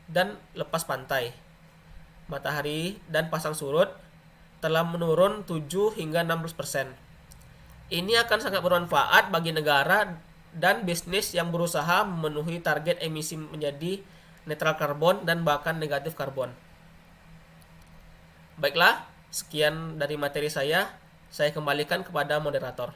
S5: dan lepas pantai, matahari, dan pasang surut telah menurun 7 hingga 16%. Ini akan sangat bermanfaat bagi negara dan bisnis yang berusaha memenuhi target emisi menjadi netral karbon dan bahkan negatif karbon. Baiklah, sekian dari materi saya. Saya kembalikan kepada moderator.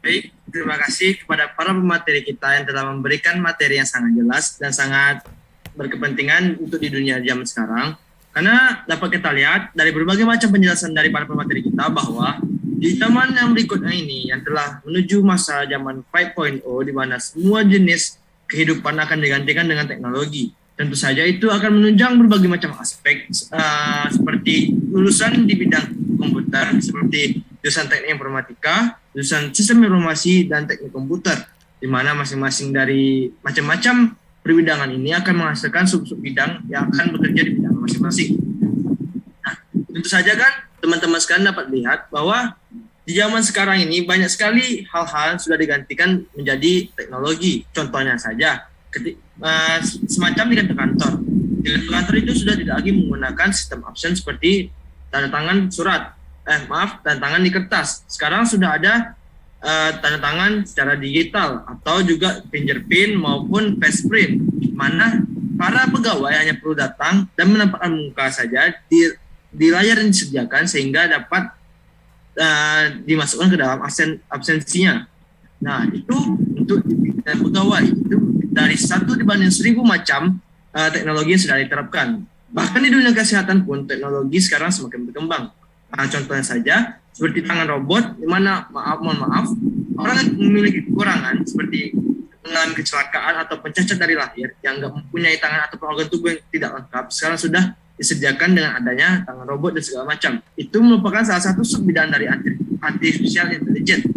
S1: Baik, terima kasih kepada para pemateri kita yang telah memberikan materi yang sangat jelas dan sangat berkepentingan untuk di dunia zaman sekarang. Karena dapat kita lihat dari berbagai macam penjelasan dari para pemateri kita bahwa di zaman yang berikutnya ini yang telah menuju masa zaman 5.0 di mana semua jenis kehidupan akan digantikan dengan teknologi. Tentu saja itu akan menunjang berbagai macam aspek seperti lulusan di bidang komputer seperti jurusan teknik informatika, jurusan sistem informasi dan teknik komputer, di mana masing-masing dari macam-macam perbidangan ini akan menghasilkan sub-sub bidang yang akan bekerja di bidang masing-masing. Nah, tentu saja kan teman-teman sekalian dapat lihat bahwa di zaman sekarang ini banyak sekali hal-hal sudah digantikan menjadi teknologi. Contohnya saja, semacam di kantor. Di kantor itu sudah tidak lagi menggunakan sistem absen seperti tanda tangan tanda tangan di kertas. Sekarang sudah ada tanda tangan secara digital atau juga fingerprint maupun face-print, mana para pegawai hanya perlu datang dan menampakkan muka saja di layar yang disediakan sehingga dapat dimasukkan ke dalam absensinya. Nah, itu untuk pegawai itu dari 1 dibanding 1000 macam teknologi yang sudah diterapkan. Bahkan di dunia kesehatan pun teknologi sekarang semakin berkembang. Contohnya saja seperti tangan robot, di mana mohon maaf orang yang memiliki kekurangan seperti mengalami kecelakaan atau pencacat dari lahir yang nggak mempunyai tangan atau organ tubuh yang tidak lengkap, sekarang sudah disediakan dengan adanya tangan robot dan segala macam. Itu merupakan salah satu sub bidang dari artificial intelligence.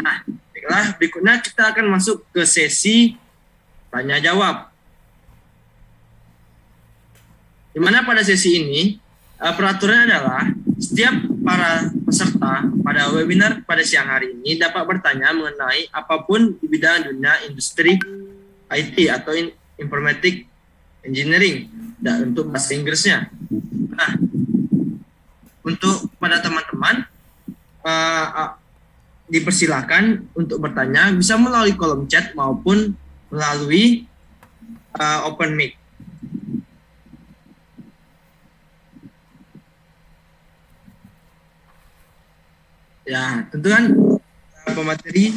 S1: Nah, baiklah, berikutnya kita akan masuk ke sesi tanya jawab. Di mana pada sesi ini peraturannya adalah setiap para peserta pada webinar pada siang hari ini dapat bertanya mengenai apapun di bidang dunia industri IT atau informatic engineering dan untuk bahasa Inggrisnya. Nah, untuk pada teman-teman dipersilakan untuk bertanya bisa melalui kolom chat maupun melalui open mic. Ya, tentu kan pemateri.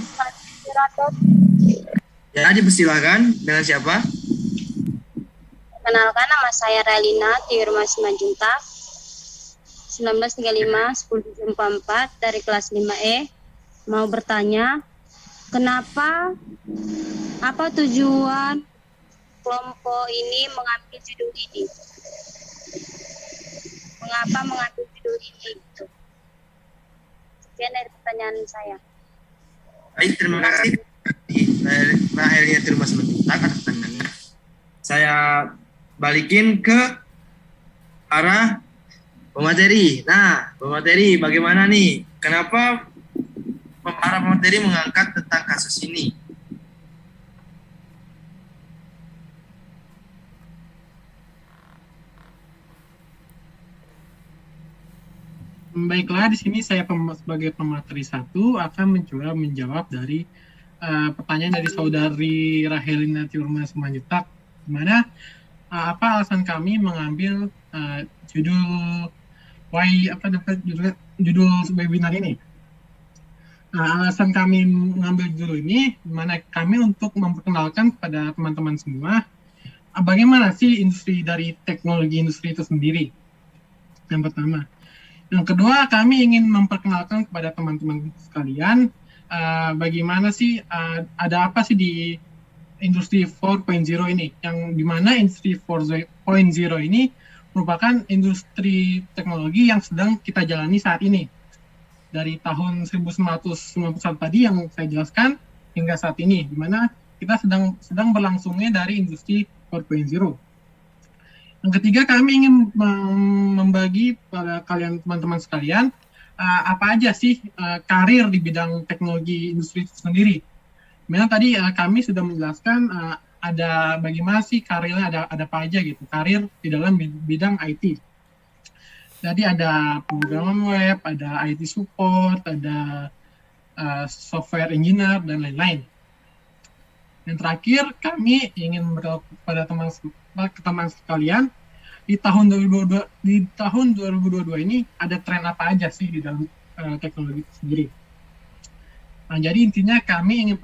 S1: Ya, dipersilakan dengan siapa?
S6: Kenalkan, nama saya Relina Tiurma Simanjuntak, 1935-1074 dari kelas 5E. Mau bertanya, apa tujuan kelompok ini mengambil judul ini? Mengapa mengambil judul ini? Sekian dari pertanyaan saya.
S1: Baik, terima kasih Rahel Tiurma Simanjuntak atas pertanyaannya. Saya balikin ke arah pemateri. Nah, pemateri bagaimana nih? Kenapa para pemateri mengangkat tentang kasus ini?
S2: Baiklah, di sini saya sebagai pemateri 1 akan mencoba menjawab dari pertanyaan dari saudari Rahelina Tiurma Simanjuntak, di mana apa alasan kami mengambil judul judul webinar ini. Alasan kami mengambil judul ini, di mana kami untuk memperkenalkan kepada teman-teman semua bagaimana sih dari teknologi industri itu sendiri. Yang pertama. Yang kedua, kami ingin memperkenalkan kepada teman-teman sekalian bagaimana sih ada apa sih di industri 4.0 ini, yang dimana industri 4.0 ini merupakan industri teknologi yang sedang kita jalani saat ini. Dari tahun 1991 tadi yang saya jelaskan hingga saat ini, di mana kita sedang berlangsungnya dari industri 4.0. Yang ketiga, kami ingin membagi pada kalian teman-teman sekalian apa aja sih karir di bidang teknologi industri itu sendiri. Memang tadi kami sudah menjelaskan ada bagaimana sih karirnya, ada apa aja gitu, karir di dalam bidang IT. Jadi ada pemrograman web, ada IT support, ada software engineer, dan lain-lain. Yang terakhir, kami ingin beritahu kepada teman sekalian, di tahun 2022 ini ada tren apa aja sih di dalam teknologi itu sendiri. Nah, jadi intinya kami ingin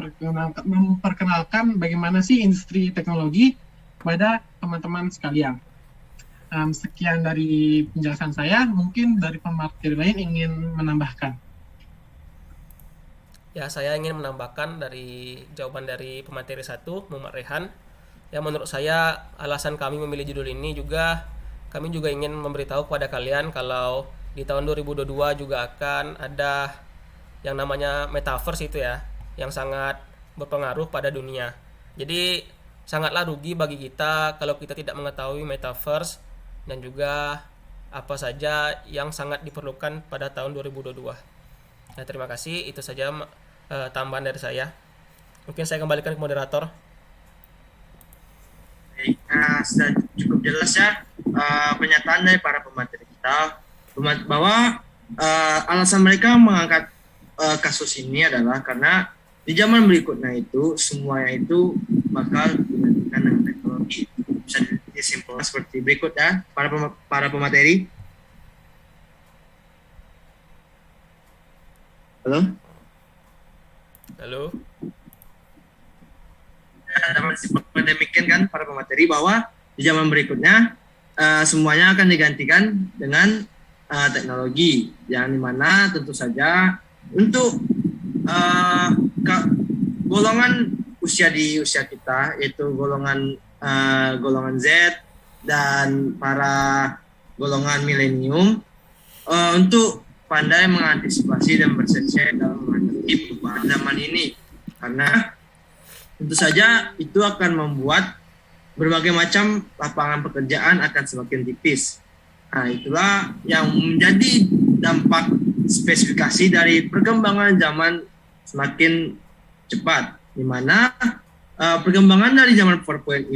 S2: memperkenalkan bagaimana sih industri teknologi kepada teman-teman sekalian. Sekian dari penjelasan saya, mungkin dari pemateri lain ingin menambahkan.
S5: Ya, saya ingin menambahkan dari jawaban dari pemateri 1, Muhammad Rehan. Ya, menurut saya alasan kami memilih judul ini juga, kami juga ingin memberitahu kepada kalian kalau di tahun 2022 juga akan ada yang namanya metaverse itu ya, yang sangat berpengaruh pada dunia. Jadi sangatlah rugi bagi kita kalau kita tidak mengetahui metaverse dan juga apa saja yang sangat diperlukan pada tahun 2022. Ya, terima kasih, itu saja tambahan dari saya. Mungkin saya kembalikan ke moderator.
S1: Baik, sudah cukup jelas ya pernyataan dari para pemateri kita bahwa alasan mereka mengangkat kasus ini adalah karena di zaman berikutnya itu semuanya itu bakal digantikan dengan teknologi. Bisa disimpulkan seperti berikut ya, para pemateri. Halo? Dapat disimpulkan demikian kan para pemateri bahwa di zaman berikutnya semuanya akan digantikan dengan teknologi, yang dimana tentu saja untuk golongan usia di usia kita, yaitu golongan Z dan para golongan milenium, untuk pandai mengantisipasi dan bersedia dalam menghadapi perubahan zaman ini, karena tentu saja itu akan membuat berbagai macam lapangan pekerjaan akan semakin tipis. Nah, itulah yang menjadi dampak spesifikasi dari perkembangan zaman semakin cepat, di mana perkembangan dari zaman 4.0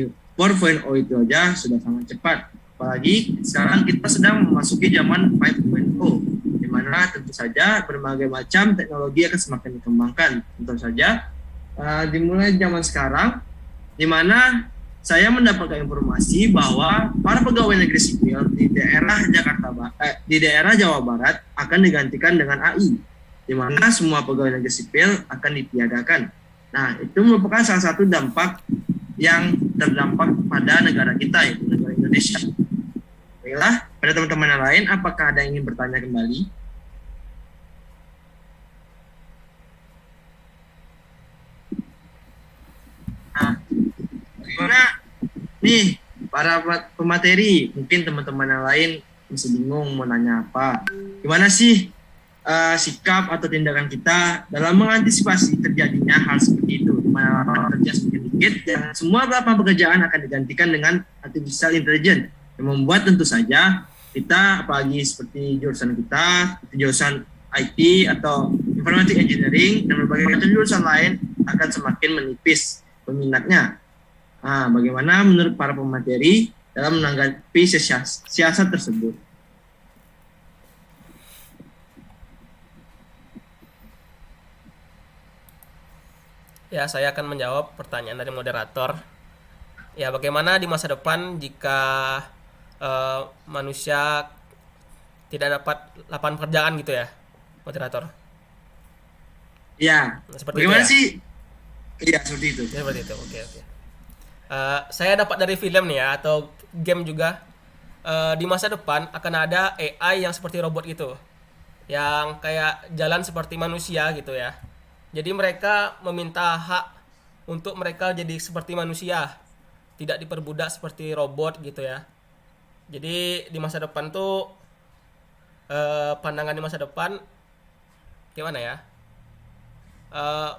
S1: itu aja sudah sangat cepat. Apalagi sekarang kita sedang memasuki zaman 5.0, di mana tentu saja berbagai macam teknologi akan semakin dikembangkan. Tentu saja dimulai zaman sekarang, di mana saya mendapatkan informasi bahwa para pegawai negeri sipil di daerah di daerah Jawa Barat akan digantikan dengan AI, di mana semua pegawai negeri sipil akan ditiadakan. Nah, itu merupakan salah satu dampak yang terdampak pada negara kita, yaitu negara Indonesia. Baiklah, pada teman-teman yang lain, apakah ada yang ingin bertanya kembali? Nah, bagaimana nih para pemateri? Mungkin teman-teman yang lain masih bingung mau nanya apa. Gimana sih sikap atau tindakan kita dalam mengantisipasi terjadinya hal seperti itu, di mana lapangan kerja semakin dikit dan semua lapangan pekerjaan akan digantikan dengan artificial intelligence, yang membuat tentu saja kita, apalagi seperti jurusan kita, jurusan IT atau informatic engineering dan berbagai macam jurusan lain, akan semakin menipis peminatnya. Nah, bagaimana menurut para pemateri dalam menanggapi siasat tersebut?
S5: Ya, saya akan menjawab pertanyaan dari moderator. Ya, bagaimana di masa depan jika manusia tidak dapat lapangan pekerjaan gitu ya, moderator?
S1: Ya,
S5: Seperti
S1: bagaimana
S5: itu ya?
S1: sih? Iya, seperti itu.
S5: Ya, seperti itu. Oke. Saya dapat dari film nih ya, atau game juga. Di masa depan akan ada AI yang seperti robot gitu, yang kayak jalan seperti manusia gitu ya. Jadi mereka meminta hak untuk mereka jadi seperti manusia, tidak diperbudak seperti robot gitu ya. Jadi di masa depan tuh pandangan di masa depan gimana ya?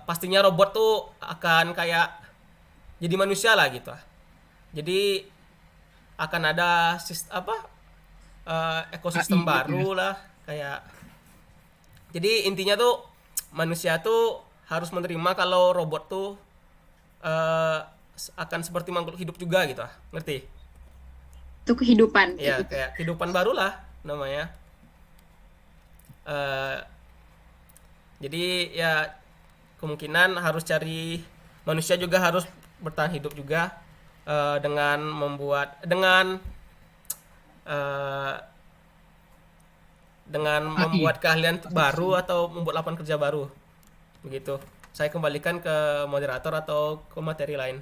S5: Pastinya robot tuh akan kayak jadi manusia lah gitu. Jadi akan ada ekosistem
S2: AI gitu
S5: baru lah kayak. Jadi intinya tuh manusia tuh harus menerima kalau robot tuh akan seperti makhluk hidup juga gitu, ngerti?
S3: Itu kehidupan.
S5: Ya
S3: gitu.
S5: kayak kehidupan baru lah namanya. Eh, jadi ya kemungkinan harus cari manusia juga harus bertahan hidup juga dengan eh,
S2: AI.
S5: membuat keahlian baru atau membuat lapangan kerja baru. Begitu. Saya kembalikan ke moderator atau ke materi lain.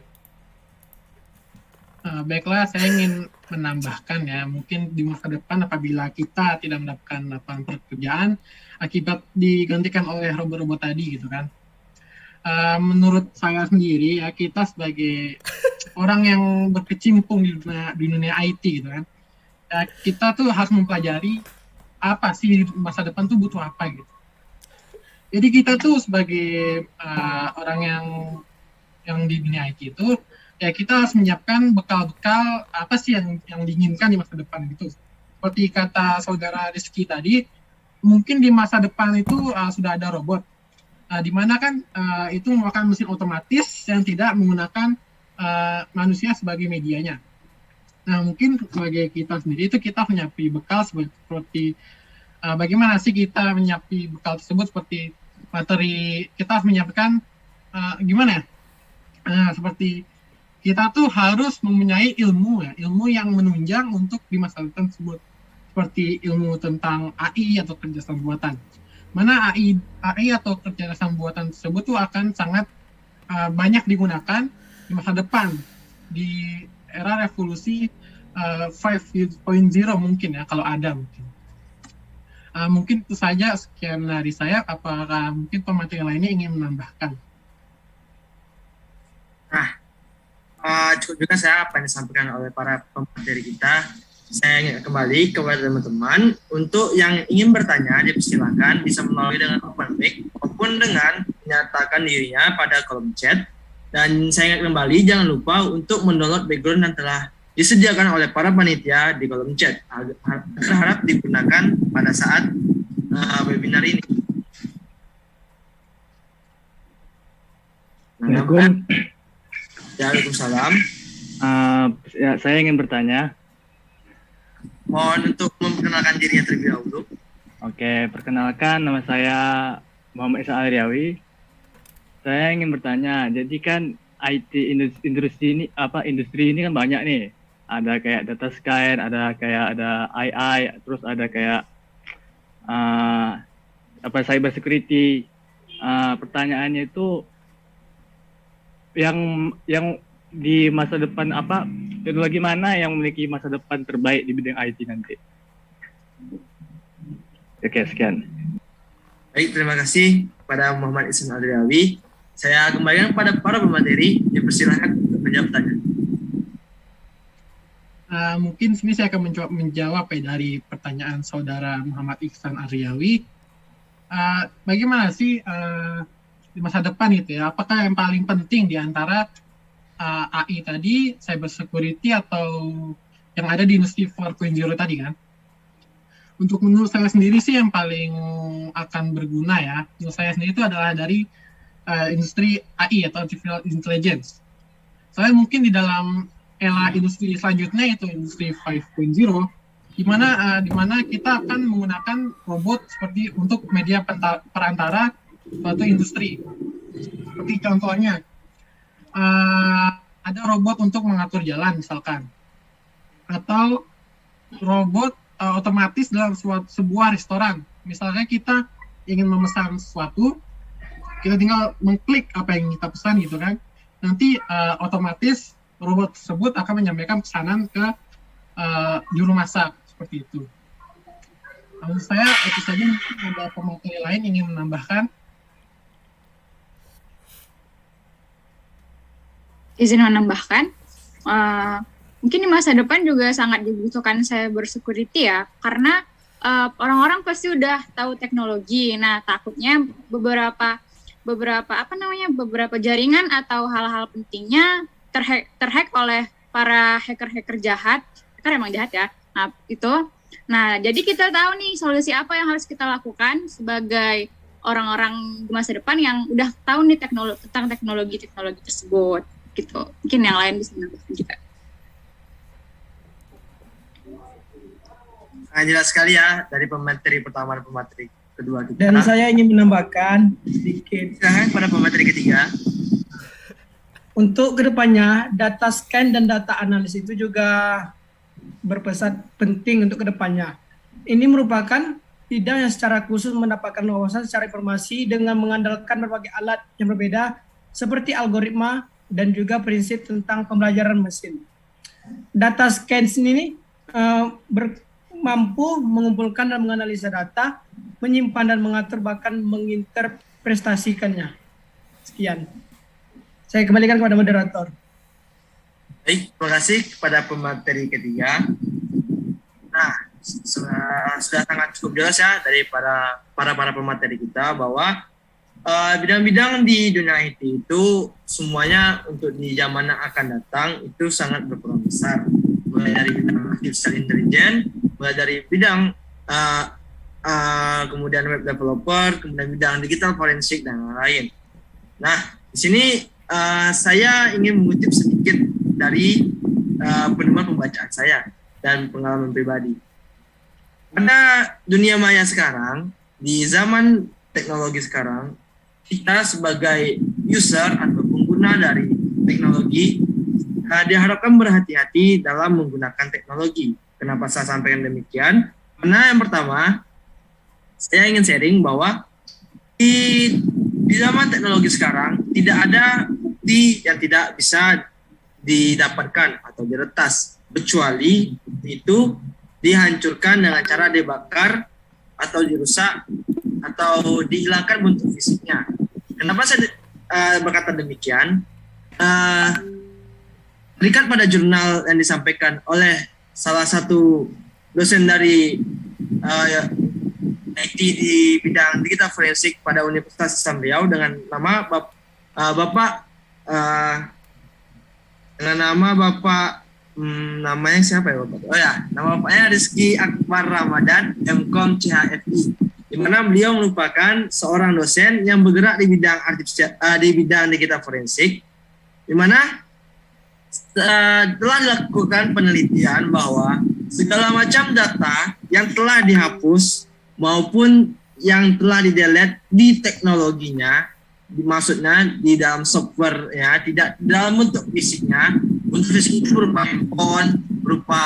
S2: Baiklah, saya ingin menambahkan ya, mungkin di masa depan apabila kita tidak mendapatkan lapangan pekerjaan akibat digantikan oleh robot-robot tadi gitu kan. Menurut saya sendiri ya, kita sebagai orang yang berkecimpung di dunia IT gitu kan, ya, kita tuh harus mempelajari apa sih di masa depan tuh butuh apa gitu. Jadi kita tuh sebagai orang yang di dunia IT itu ya kita harus menyiapkan bekal-bekal apa sih yang diinginkan di masa depan gitu. Seperti kata saudara Rizky tadi, mungkin di masa depan itu sudah ada robot. Di mana kan itu merupakan mesin otomatis yang tidak menggunakan manusia sebagai medianya. Nah, mungkin sebagai kita sendiri itu kita menyiapkan bekal seperti bagaimana sih kita menyiapkan bekal tersebut, seperti materi kita harus menyiapkan gimana ya? Seperti kita tuh harus mempunyai ilmu yang menunjang untuk di masa depan tersebut, seperti ilmu tentang AI atau kecerdasan buatan. Mana AI atau kecerdasan buatan tersebut tuh akan sangat banyak digunakan di masa depan di era revolusi 5.0 mungkin ya, kalau ada mungkin. Mungkin itu saja, sekian dari saya. Apakah mungkin pemateri lainnya ingin menambahkan?
S1: Cukup juga saya apa yang disampaikan oleh para pemateri kita. Saya ingin kembali kepada teman-teman untuk yang ingin bertanya dipersilakan bisa melalui dengan open mic maupun dengan menyatakan dirinya pada kolom chat. Dan saya ingat kembali jangan lupa untuk mendownload background yang telah disediakan oleh para panitia di kolom chat agar harap digunakan pada saat webinar ini. Waalaikumsalam.
S7: Ya, saya ingin bertanya.
S1: Mohon untuk memperkenalkan dirinya terlebih dahulu.
S7: Oke, perkenalkan, nama saya Muhammad Isa Alriawi. Saya ingin bertanya, jadi kan IT industri ini kan banyak nih. Ada kayak data science, ada AI, terus ada kayak cyber security. Pertanyaannya itu yang di masa depan teknologi mana yang memiliki masa depan terbaik di bidang IT nanti? Oke, sekian.
S1: Baik, terima kasih kepada Muhammad Ihsan Alriawi. Saya kembalikan kepada para pemateri, dipersilakan untuk menjawab pertanyaan.
S2: Mungkin sini saya akan menjawab dari pertanyaan saudara Muhammad Ihsan Alriawi. Bagaimana sih di masa depan itu ya? Apakah yang paling penting di antara AI tadi, cyber security, atau yang ada di industri 4.0 tadi kan? Untuk menurut saya sendiri sih yang paling akan berguna ya, menurut saya sendiri itu adalah dari industri AI atau artificial intelligence. Soalnya mungkin di dalam era industri selanjutnya yaitu industri 5.0, di mana kita akan menggunakan robot seperti untuk media perantara suatu industri. Seperti contohnya ada robot untuk mengatur jalan misalkan, atau robot otomatis dalam sebuah restoran. Misalnya kita ingin memesan sesuatu, kita tinggal mengklik apa yang kita pesan gitu kan. Nanti otomatis robot tersebut akan menyampaikan pesanan ke juru masak, seperti itu. Menurut saya itu saja. Mungkin ada pemateri lain ingin menambahkan.
S3: izin menambahkan, mungkin di masa depan juga sangat dibutuhkan cyber security ya, karena orang-orang pasti udah tahu teknologi. Nah, takutnya beberapa jaringan atau hal-hal pentingnya terhack oleh para hacker-hacker jahat. Hacker emang jahat ya. Nah, itu. Nah, jadi kita tahu nih solusi apa yang harus kita lakukan sebagai orang-orang di masa depan yang udah tahu nih tentang teknologi tersebut gitu. Mungkin yang lain bisa menambahkan juga.
S1: Jelas sekali ya dari pemateri pertama dan pemateri kedua kita.
S4: Dan saya ingin menambahkan sedikit.
S1: Silakan pada pemateri ketiga.
S4: Untuk kedepannya, data scan dan data analis itu juga berpesan penting untuk kedepannya. Ini merupakan bidang yang secara khusus mendapatkan wawasan secara informasi dengan mengandalkan berbagai alat yang berbeda seperti algoritma dan juga prinsip tentang pembelajaran mesin. Data scan ini mampu mengumpulkan dan menganalisa data, menyimpan dan mengatur bahkan menginterpretasikannya. Sekian. Saya kembalikan kepada moderator.
S1: Baik, terima kasih kepada pemateri ketiga. Nah, sudah sangat cukup jelas ya dari para pemateri kita bahwa bidang-bidang di dunia IT itu semuanya untuk di zaman yang akan datang itu sangat berperan besar. Mulai dari bidang artificial intelligence, mulai dari bidang kemudian web developer, kemudian bidang digital forensik dan lain-lain. Nah, di sini saya ingin mengutip sedikit dari pedoman pembacaan saya dan pengalaman pribadi. Pada dunia maya sekarang, di zaman teknologi sekarang, kita sebagai user atau pengguna dari teknologi diharapkan berhati-hati dalam menggunakan teknologi. Kenapa saya sampaikan demikian? Karena yang pertama, saya ingin sharing bahwa di zaman teknologi sekarang tidak ada bukti yang tidak bisa didapatkan atau diretas, kecuali itu dihancurkan dengan cara dibakar atau dirusak atau dihilangkan bentuk fisiknya. Kenapa saya berkata demikian? Berikan pada jurnal yang disampaikan oleh salah satu dosen dari IT di bidang digital forensik pada Universitas Islam Riau dengan nama namanya siapa ya Bapak? Oh ya, nama Bapaknya Rizky Akbar Ramadan, MKom CHFI. Di mana beliau merupakan seorang dosen yang bergerak di bidang di bidang digital forensik, di mana telah dilakukan penelitian bahwa segala macam data yang telah dihapus maupun yang telah di-delete di teknologinya, maksudnya di dalam software ya, tidak dalam bentuk fisiknya. Bentuk fisik itu berupa handphone, berupa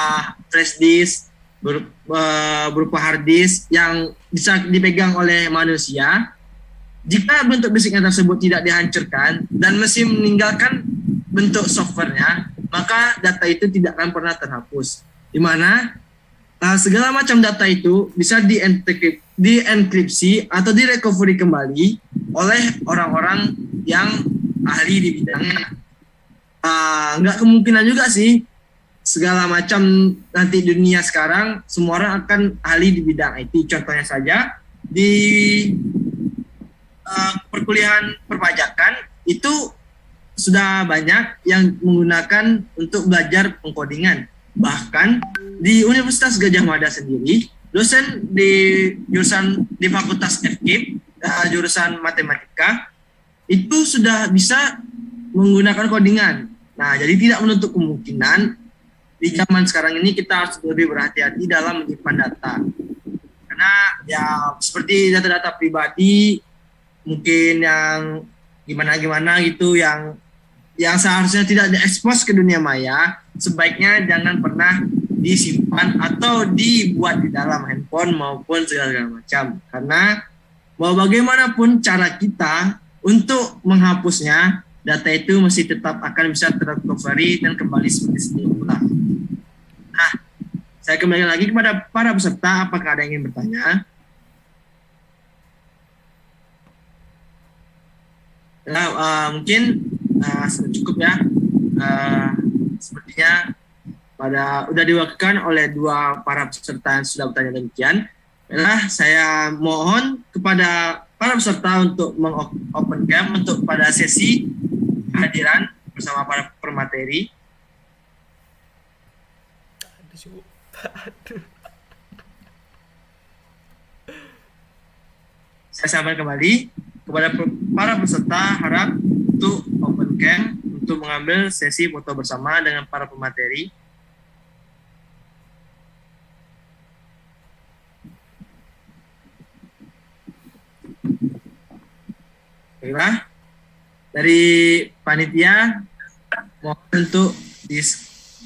S1: flash disk, berupa hard disk yang bisa dipegang oleh manusia. Jika bentuk fisiknya tersebut tidak dihancurkan dan masih meninggalkan bentuk softwarenya, maka data itu tidak akan pernah terhapus. Di mana segala macam data itu bisa dienkripsi atau direcovery kembali oleh orang-orang yang ahli di bidangnya. Nggak kemungkinan juga sih segala macam nanti dunia sekarang semua orang akan ahli di bidang IT. Contohnya saja di perkuliahan perpajakan itu sudah banyak yang menggunakan untuk belajar pengkodingan. Bahkan di Universitas Gadjah Mada sendiri, dosen di jurusan di Fakultas FKIP, jurusan matematika, itu sudah bisa menggunakan codingan. Nah, jadi tidak menutup kemungkinan di zaman sekarang ini kita harus lebih berhati-hati dalam menyimpan data. Karena ya seperti data-data pribadi, mungkin yang gimana-gimana gitu, yang seharusnya tidak diekspos ke dunia maya, sebaiknya jangan pernah disimpan atau dibuat di dalam handphone maupun segala macam. Karena mau bagaimanapun cara kita untuk menghapusnya, data itu masih tetap akan bisa terrecovery dan kembali seperti semula. Nah, saya kembali lagi kepada para peserta, apakah ada yang ingin bertanya? Nah, mungkin sudah cukup ya sepertinya udah diwakilkan oleh dua para peserta yang sudah bertanya demikian. Baiklah, saya mohon kepada para peserta untuk open cam untuk pada sesi kehadiran bersama para pemateri. Saya sampaikan kembali kepada para peserta, harap untuk open cam untuk mengambil sesi foto bersama dengan para pemateri. Baiklah, dari panitia mohon untuk di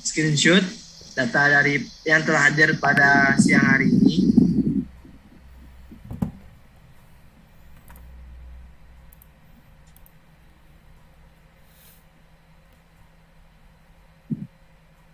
S1: screenshot data dari yang telah hadir pada siang hari ini.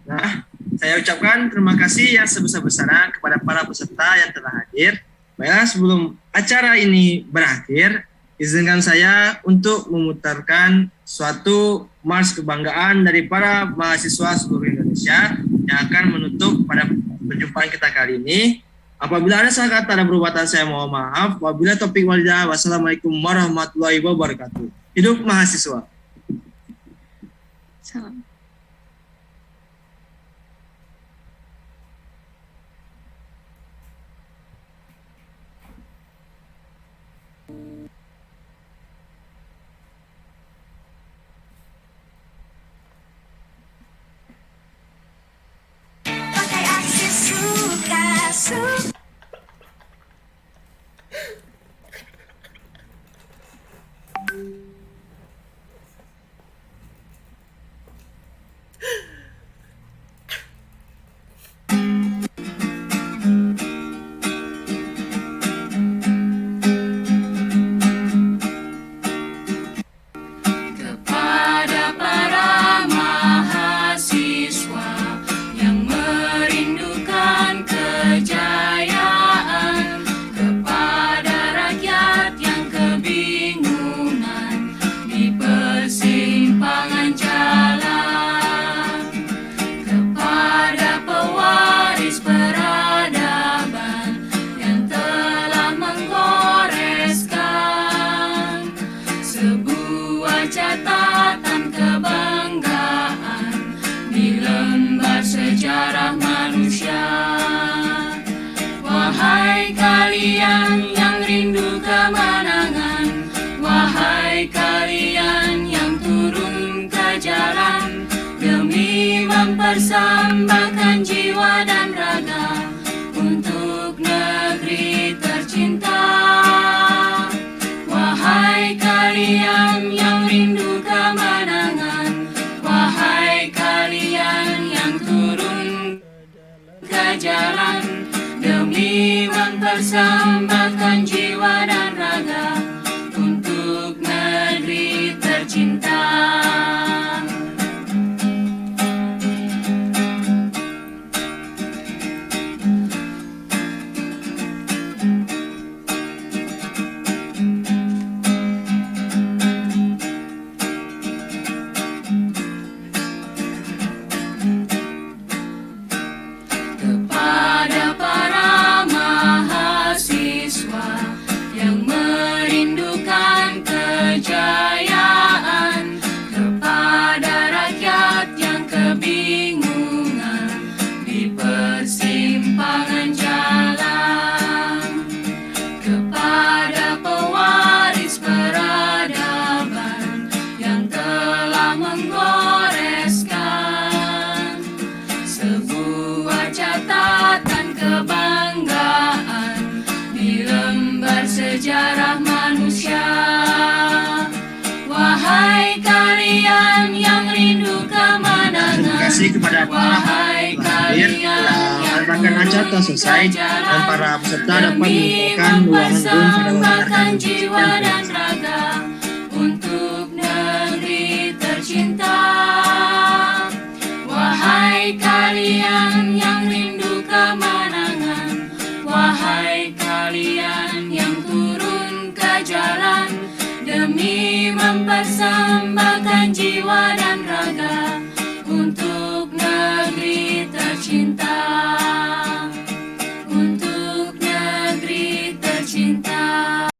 S1: Nah, saya ucapkan terima kasih yang sebesar-besarnya kepada para peserta yang telah hadir. Baiklah, sebelum acara ini berakhir, izinkan saya untuk memutarkan suatu mars kebanggaan dari para mahasiswa seluruh Indonesia yang akan menutup pada perjumpaan kita kali ini. Apabila ada salah kata dan perbuatan saya mohon maaf. Wabillahi taufiq wal hidayah. Wassalamualaikum warahmatullahi wabarakatuh. Hidup mahasiswa.
S3: Salam.
S8: Kepada para mahasiswa yang merindukan kejayaan, kepada rakyat yang kebingungan di persimpangan jalan, kepada pewaris peradaban yang telah menggoreskan sebuah catatan kebanggaan di lembar sejarah manusia. Wahai kalian yang rindu kemenangan, wahai kalian yang turun ke jalan demi mempersembahkan jiwa dan raga untuk negeri tercinta. Wahai kalian yang rindu kemenangan, wahai kalian yang turun ke jalan demi mempersembahkan jiwa dan raga untuk negeri tercinta. Kepada para mahasiswa yang merindukan kejayaan, kepada rakyat yang kebingungan di persimpangan jalan, kepada pewaris peradaban yang telah menggoreskan sebuah catatan kebanggaan di lembar sejarah manusia. Wahai kalian yang rindu kemenangan,
S1: Terima kasih kepada para
S8: wahai
S1: hadir.
S8: kalian
S1: Akan acara telah selesai dan para peserta dapat meninggalkan ruangan Zoom pada
S8: mempersembahkan
S1: mendengarkan
S8: jiwa dan raga untuk negeri tercinta. Wahai kalian yang rindu kemenangan, wahai kalian yang turun ke jalan demi mempersembahkan jiwa dan raga cinta.